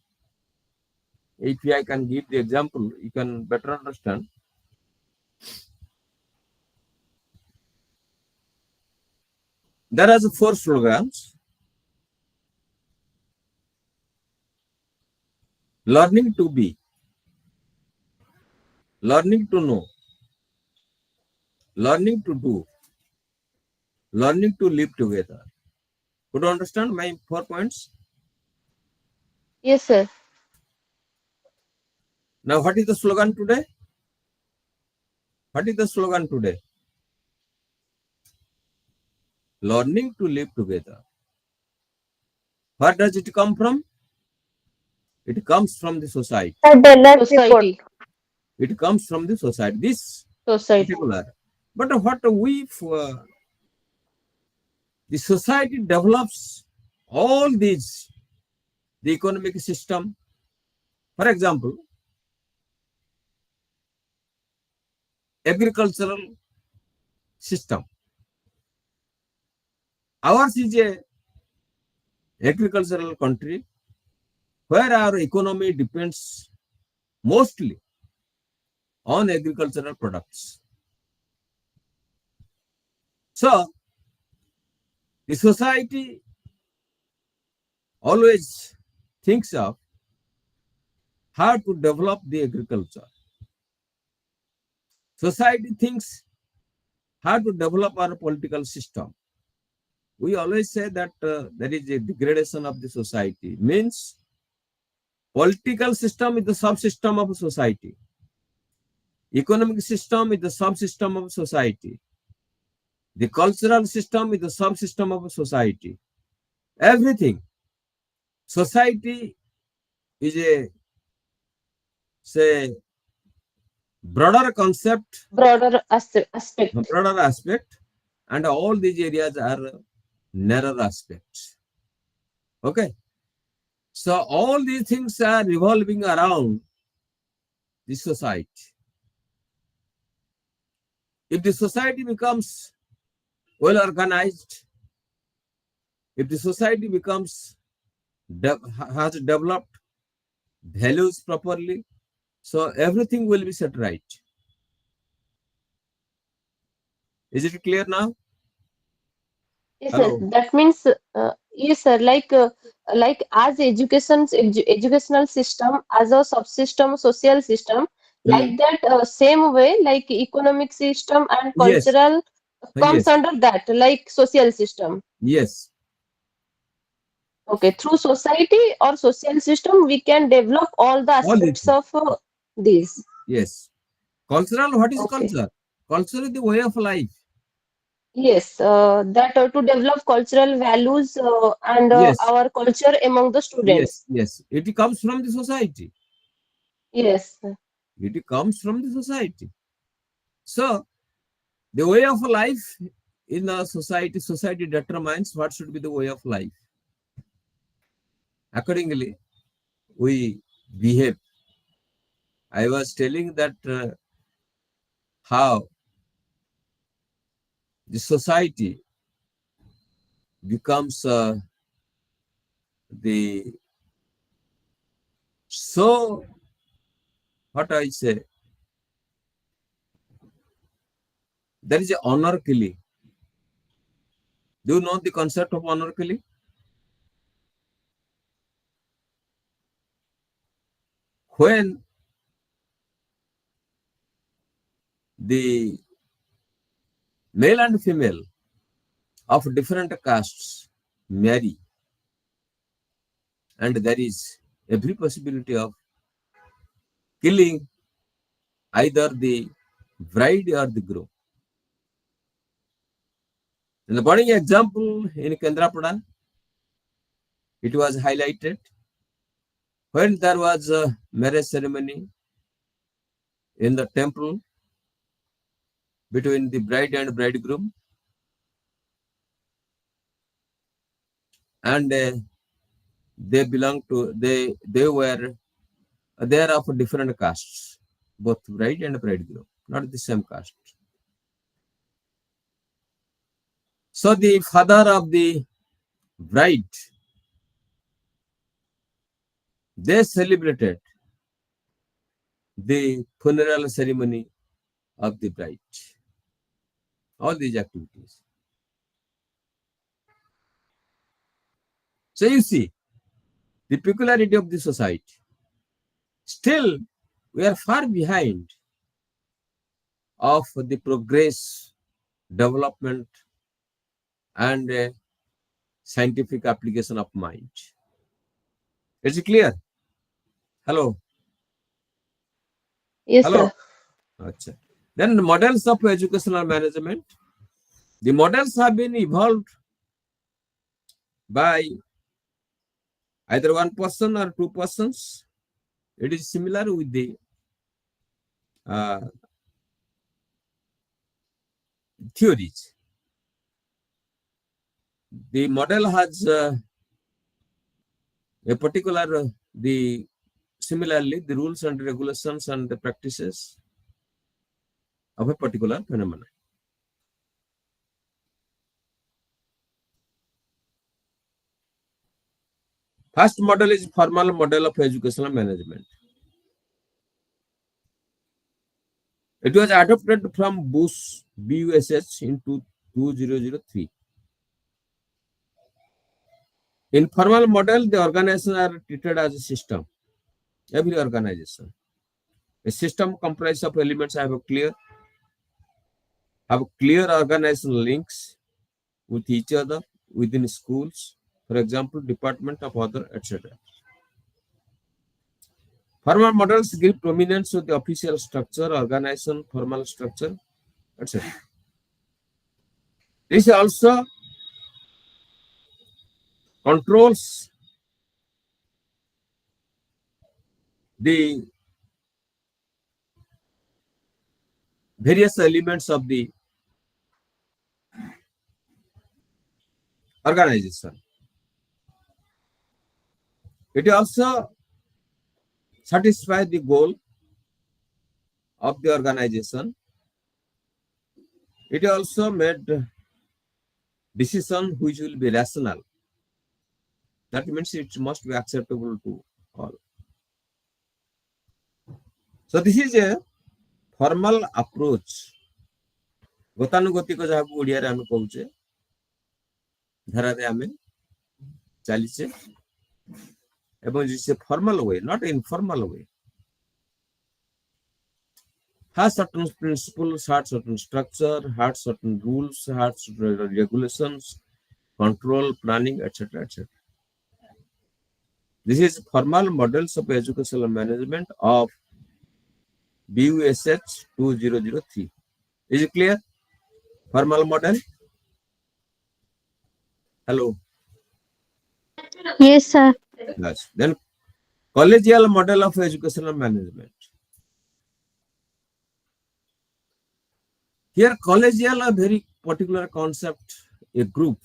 If I can give the example, you can better understand. There are 4 slogans: learning to be, learning to know, learning to do, learning to live together. Could you understand my 4 points? Yes, sir. Now, what is the slogan today? What is the slogan today? Learning to live together. Where does it come from? It comes from the society. Sir, tell us report. Society. It comes from the society. This Society. particular. But what we, the society develops all these, the economic system. For example, agricultural system. Ours is a agricultural country where our economy depends mostly on agricultural products. So, the society always thinks of how to develop the agriculture. Society thinks how to develop our political system. We always say that there is a degradation of the society. Means political system is the subsystem of society. Economic system is the subsystem of society. The cultural system is the subsystem of society. Everything. Society is a, say, broader concept, Broader aspect. broader aspect, and all these areas are narrower aspects. Okay. So all these things are revolving around the society. If the society becomes well organized, if the society becomes has developed values properly, so everything will be set right. Is it clear now? Yes, Hello. sir. That means, yes, sir. Like as educational system as a subsystem, social system, Hmm. like that, same way, like economic system and Yes. cultural comes Yes. under that, like social system. Yes. Okay, through society or social system, we can develop all the All these aspects things. of these. Yes. Cultural. What is Okay. culture? Culture is the way of life. Yes, that to develop cultural values and Yes. our culture among the Yes. students. Yes. It comes from the society. Yes. It comes from the society. So the way of life in a society, society determines what should be the way of life. Accordingly, we behave. I was telling that how the society becomes the so what I say, there is a honor killing. Do you know the concept of honor killing? When the male and female of different castes marry, and there is every possibility of killing either the bride or the groom. In the burning example in Kendrapada, it was highlighted when there was a marriage ceremony in the temple between the bride and bridegroom, and they belong to they are of different castes, both bride and bridegroom, not the same caste. So the father of the bride, they celebrated the funeral ceremony of the bride. All these activities. So you see the peculiarity of the society. Still, we are far behind of the progress development, and scientific application of mind. Is it clear? Hello? Yes, Hello? sir. Achha. Then the models of educational management. The models have been evolved by either one person or two persons. It is similar with the theories. The model has a particular, similarly, the rules and regulations and the practices of a particular phenomenon. First model is formal model of educational management. It was adopted from Bush, BUSH in 2003. In formal model, the organizations are treated as a system. Every organization. A system comprised of elements have clear organizational links with each other within schools, for example, department of other, etc. Formal models give prominence to the official structure, organization, formal structure, etc. This also controls the various elements of the organization. It also satisfies the goal of the organization. It also made decision which will be rational. That means it must be acceptable to all. So this is a formal approach. ଗତାନୁଗତିକ ଯାହାକୁ ଓଡ଼ିଆରେ ଆମେ କହୁଛେ ଧାରାରେ ଆମେ ଚାଲିଛେ ଏବଂ it's a formal way, not informal way. Has certain principles, has certain structure, has certain rules, has certain regulations, control, planning, etc., etc. This is formal models of educational management of BUSH 2003. Is it clear? Formal model? Hello. Yes, sir. Yes. Then collegial model of educational management. Here collegial a very particular concept, a group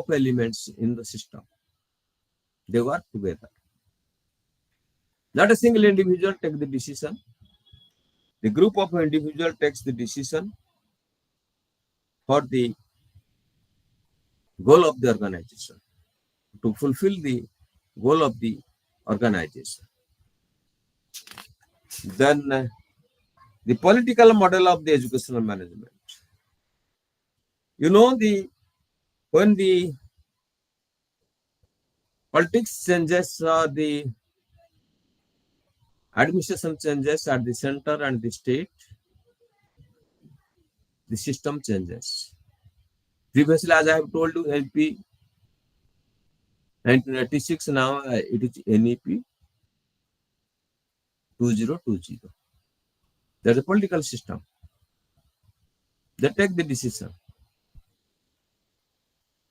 of elements in the system. They work together. Not a single individual takes the decision. The group of individual takes the decision for the goal of the organization, to fulfill the goal of the organization. Then the political model of the educational management. You know, when the politics changes, the administration changes at the center and the state, the system changes. Previously, as I have told you, LP 1986, now it is NEP 2020. There is a political system. They take the decision.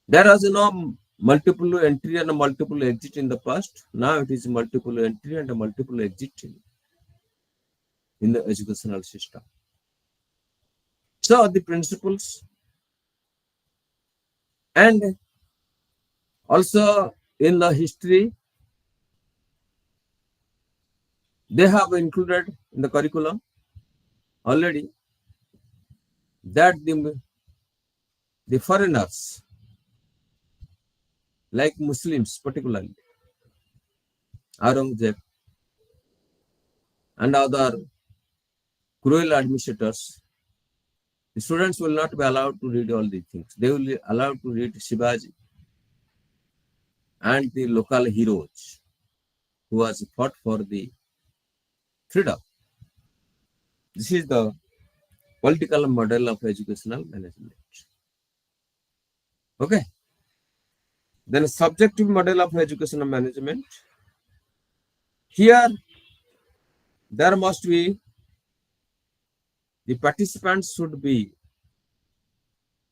There was no multiple entry and multiple exit in the past. Now it is multiple entry and multiple exit in the educational system. So the principles and also in the history, they have included in the curriculum already that the foreigners, like Muslims particularly, Aurangzeb and other cruel administrators, the students will not be allowed to read all these things. They will be allowed to read Shivaji and the local heroes who has fought for the freedom. This is the political model of educational management. Okay. Then subjective model of educational management. Here, there must be, the participants should be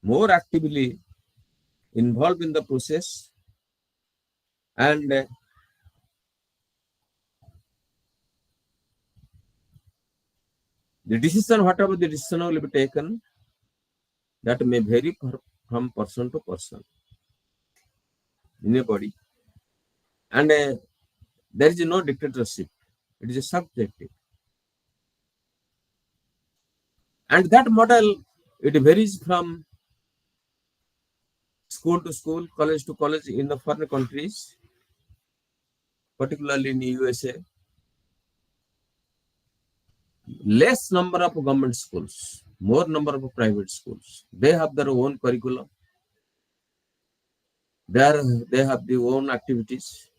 more actively involved in the process, and the decision, whatever the decision will be taken, that may vary from person to person in a body. And there is no dictatorship. It is a subjective. And that model, it varies from school to school, college to college in the foreign countries, particularly in USA. Less number of government schools, more number of private schools. They have their own curriculum. There they have their own activities.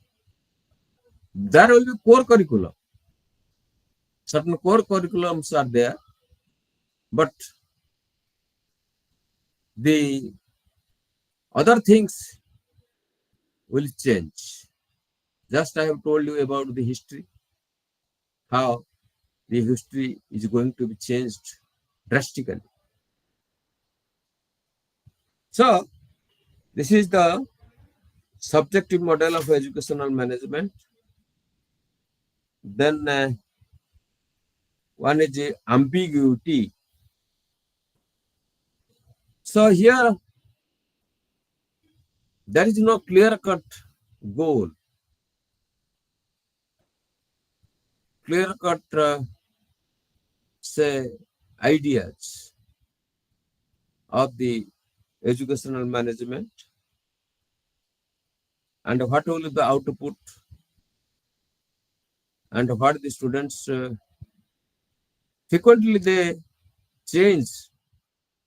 There will be core curriculum. Certain core curriculums are there, but the other things will change. Just I have told you about the history, how the history is going to be changed drastically. So, this is the subjective model of educational management. Then one is ambiguity. So here there is no clear-cut goal, clear-cut say ideas of the educational management, and what will be the output, and what the students frequently they change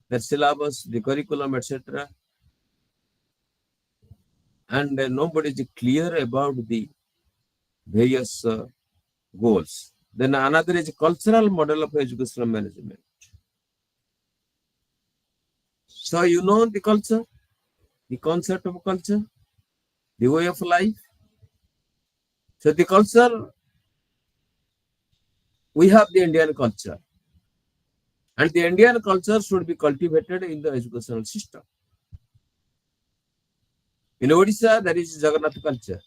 their syllabus, the curriculum, etc. And nobody is clear about the various goals. Then another is cultural model of educational management. So you know the culture, the concept of culture, the way of life. So the culture, we have the Indian culture, and the Indian culture should be cultivated in the educational system. In Odisha, there is Jagannath culture.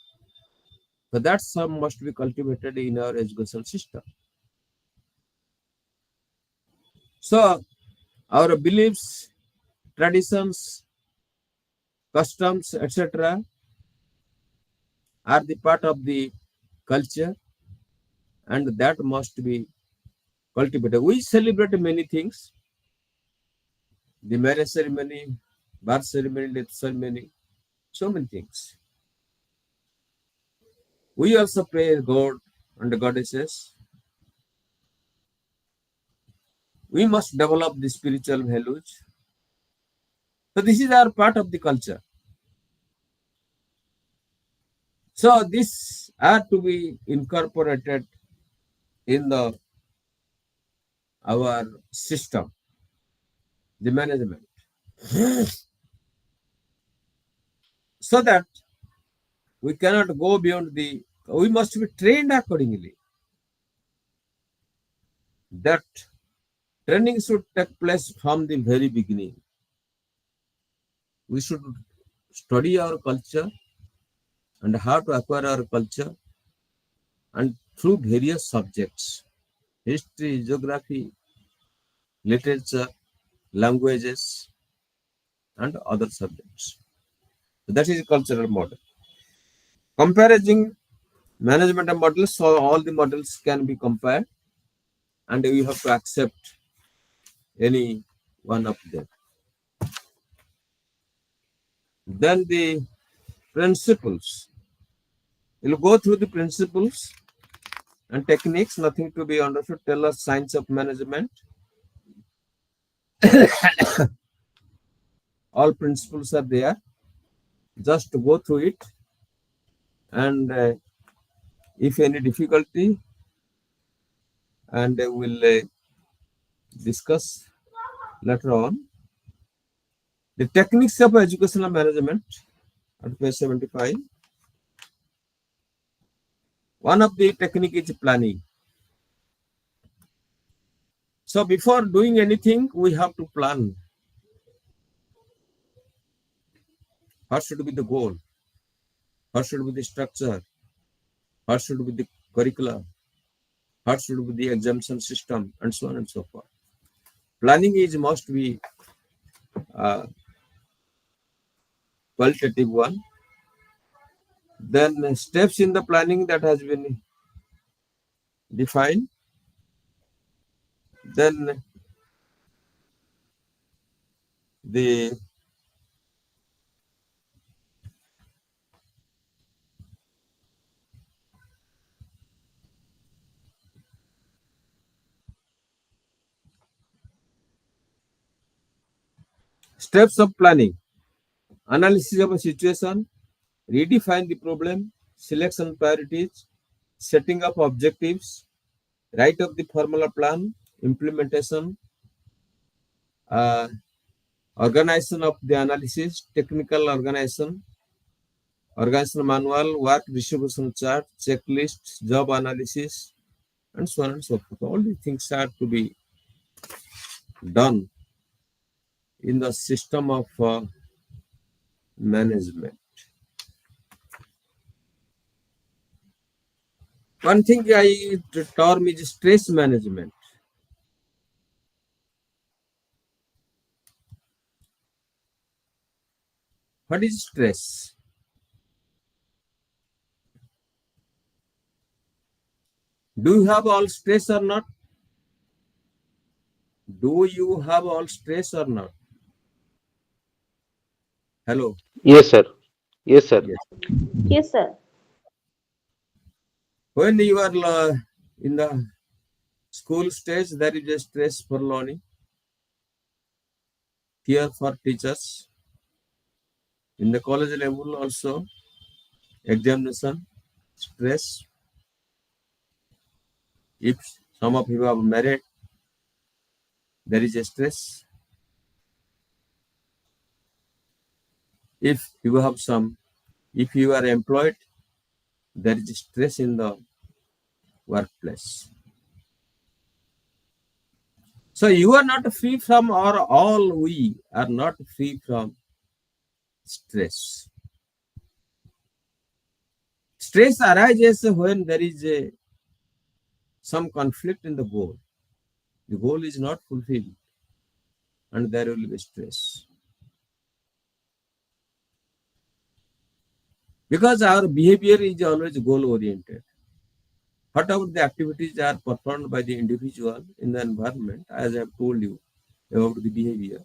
So that some must be cultivated in our educational system. So our beliefs, traditions, customs, etc. are the part of the culture, and that must be cultivated. We celebrate many things: the marriage ceremony, birth ceremony, death ceremony, so many things. We also pray God and goddesses. We must develop the spiritual values. So this is our part of the culture. So this are to be incorporated in our system, the management, so that we cannot go beyond we must be trained accordingly. That training should take place from the very beginning. We should study our culture and how to acquire our culture, and through various subjects: history, geography, literature, languages, and other subjects. So that is a cultural model. Comparing management models, so all the models can be compared, and we have to accept any one of them. Then the principles. We'll go through the principles and techniques, nothing to be understood. Tell us science of management. All principles are there. Just to go through it, and if any difficulty, and we'll discuss later on. The techniques of educational management at page 75. One of the technique is planning. So before doing anything, we have to plan. What should be the goal? What should be the structure? What should be the curricula? What should be the exemption system? And so on and so forth. Planning is must be qualitative one. Then steps in the planning that has been defined. Then the steps of planning: analysis of a situation, redefine the problem, selection priorities, setting up objectives, write up the formula plan, implementation, uh, organization of the analysis, technical organization, organization manual, work distribution chart, checklist, job analysis, and so on and so forth. All these things are to be done in the system of management. One thing I term is stress management. What is stress? Do you have all stress or not? Do you have all stress or not? Hello. Yes, sir. Yes, sir. Yes. Yes, sir. When you are in the school stage, there is a stress for learning, fear for teachers. In the college level also, examination, stress. If some of you are married, there is a stress. If you are employed, there is stress in the workplace. So you are not free from, or all we are not free from stress. Stress arises when there is some conflict in the goal. The goal is not fulfilled, and there will be stress. Because our behavior is always goal-oriented. Whatever the activities are performed by the individual in the environment, as I have told you about the behavior,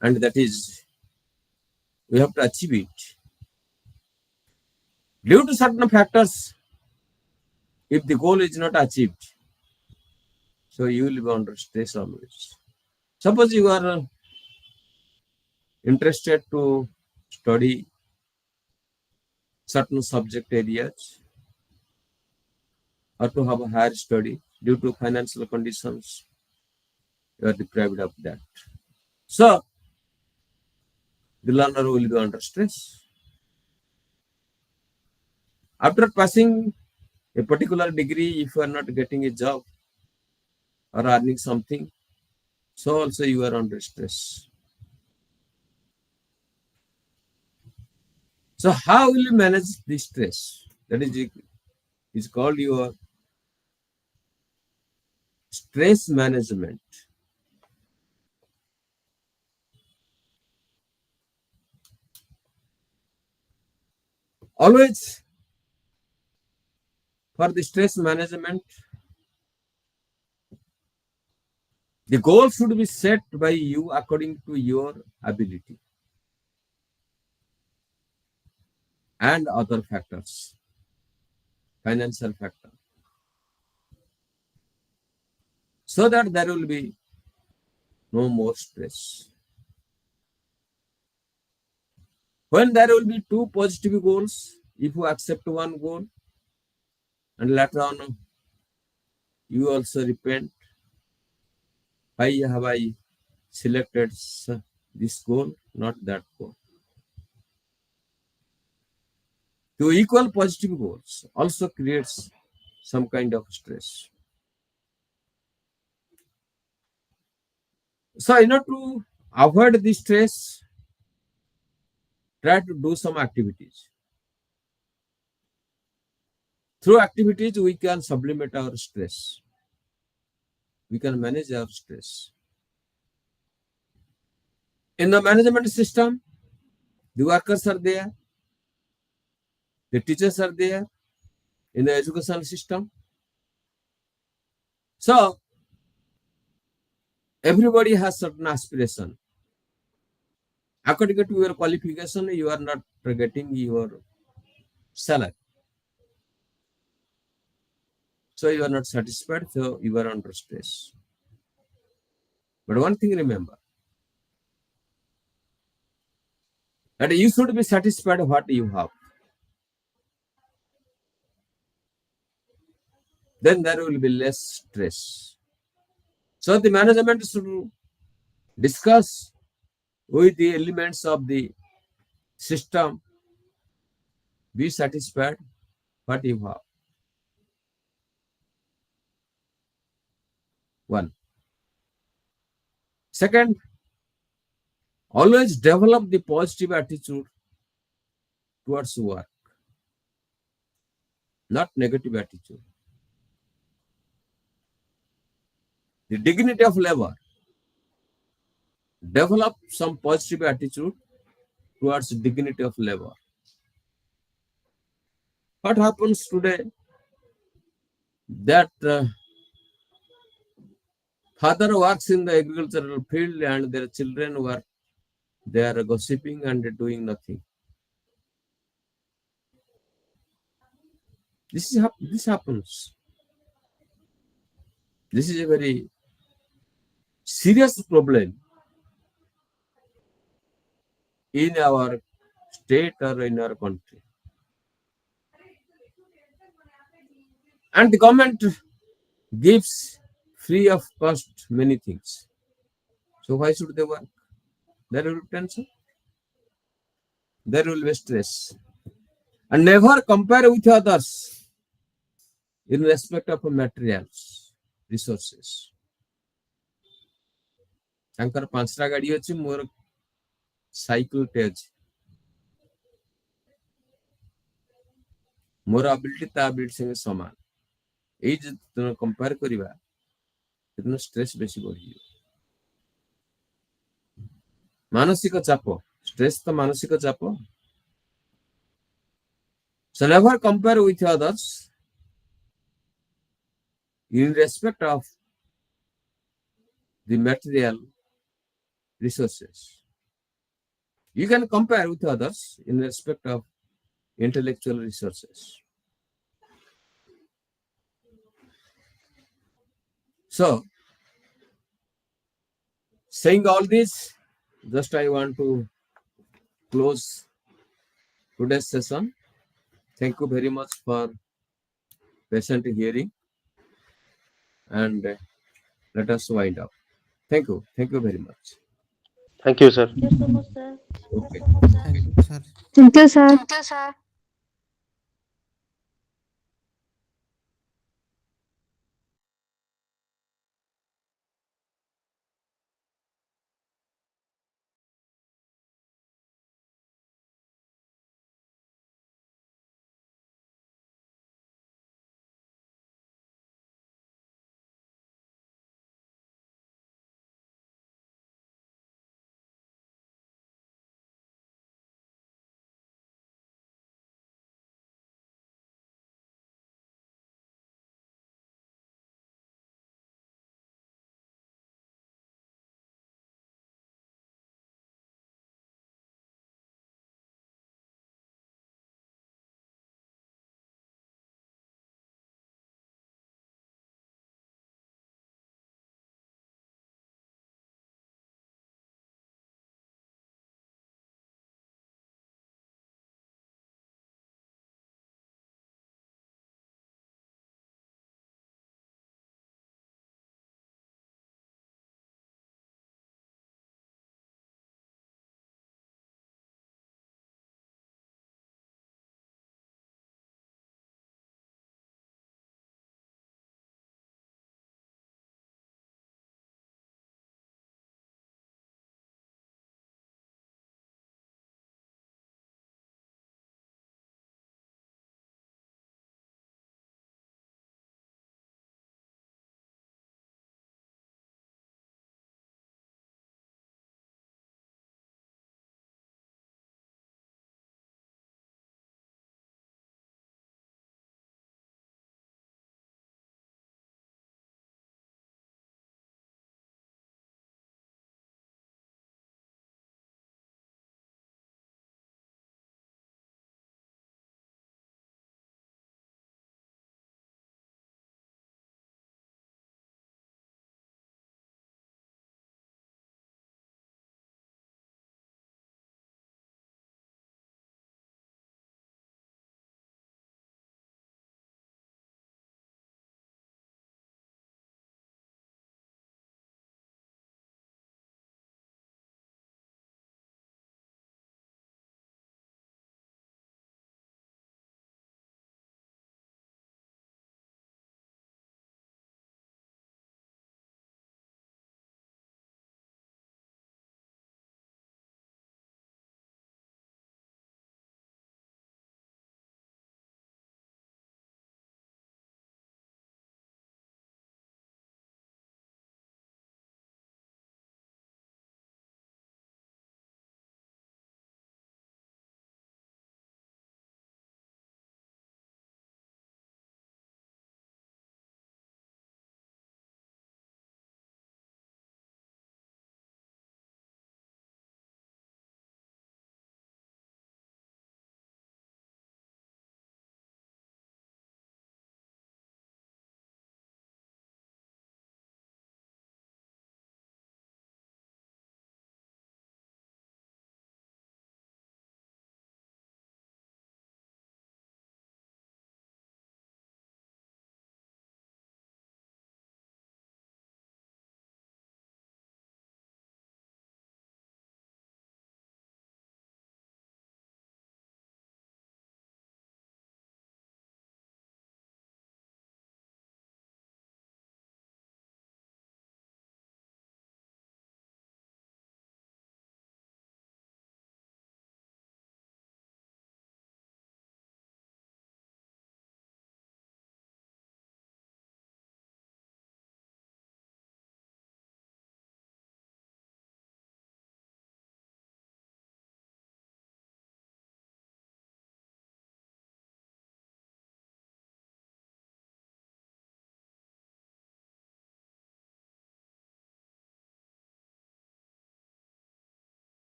and that is, we have to achieve it. Due to certain factors, if the goal is not achieved, so you will be under stress always. Suppose you are interested to study certain subject areas or to have a higher study, due to financial conditions, you are deprived of that. So the learner will be under stress. After passing a particular degree, if you are not getting a job or earning something, so also you are under stress. So how will you manage this stress? That is called your stress management. Always for the stress management, the goal should be set by you according to your ability and other factors, financial factor, so that there will be no more stress. When there will be two positive goals, if you accept one goal and later on you also repent, Why have I selected this goal, not that goal? To equal positive goals also creates some kind of stress. So, to avoid this stress, try to do some activities. Through activities, we can sublimate our stress. We can manage our stress. In the management system, the workers are there, the teachers are there, in the education system. So, everybody has certain aspiration. According to your qualification, you are not getting your salary. So, you are not satisfied, so you are under stress. But one thing remember, that you should be satisfied what you have. Then there will be less stress. So the management should discuss with the elements of the system, be satisfied what you have. One. Second, always develop the positive attitude towards work, not negative attitude. The dignity of labor. Develop some positive attitude towards dignity of labor. What happens today? That father works in the agricultural field and their children work, they are gossiping and doing nothing. This happens. This is a very serious problem in our state or in our country. And the government gives free of cost many things. So why should they work? There will be tension. There will be stress. And never compare with others in respect of materials, resources. ତାଙ୍କର 5ଟା ଗାଡି ଅଛି, ମୋର ସାଇକେଲଟେ ଅଛି। ମୋର ability ତା ability ସଙ୍ଗେ ସମାନ। ଏଇ ଯଦି କମ୍ପେୟାର କରିବା ସେଦିନ ଷ୍ଟ୍ରେସ୍ ବେଶୀ ବଢିଯିବ। ମାନସିକ ଚାପ, ଷ୍ଟ୍ରେସ୍ ତ ମାନସିକ ଚାପ। So never compare with others in respect of the material resources. You can compare with others in respect of intellectual resources. So, saying all this, just I want to close today's session. Thank you very much for patient hearing, and let us wind up. Thank you. Thank you very much. Thank you, sir. Thank you so much, sir. Okay. Thank you, sir. Thank you, sir. Thank you, sir.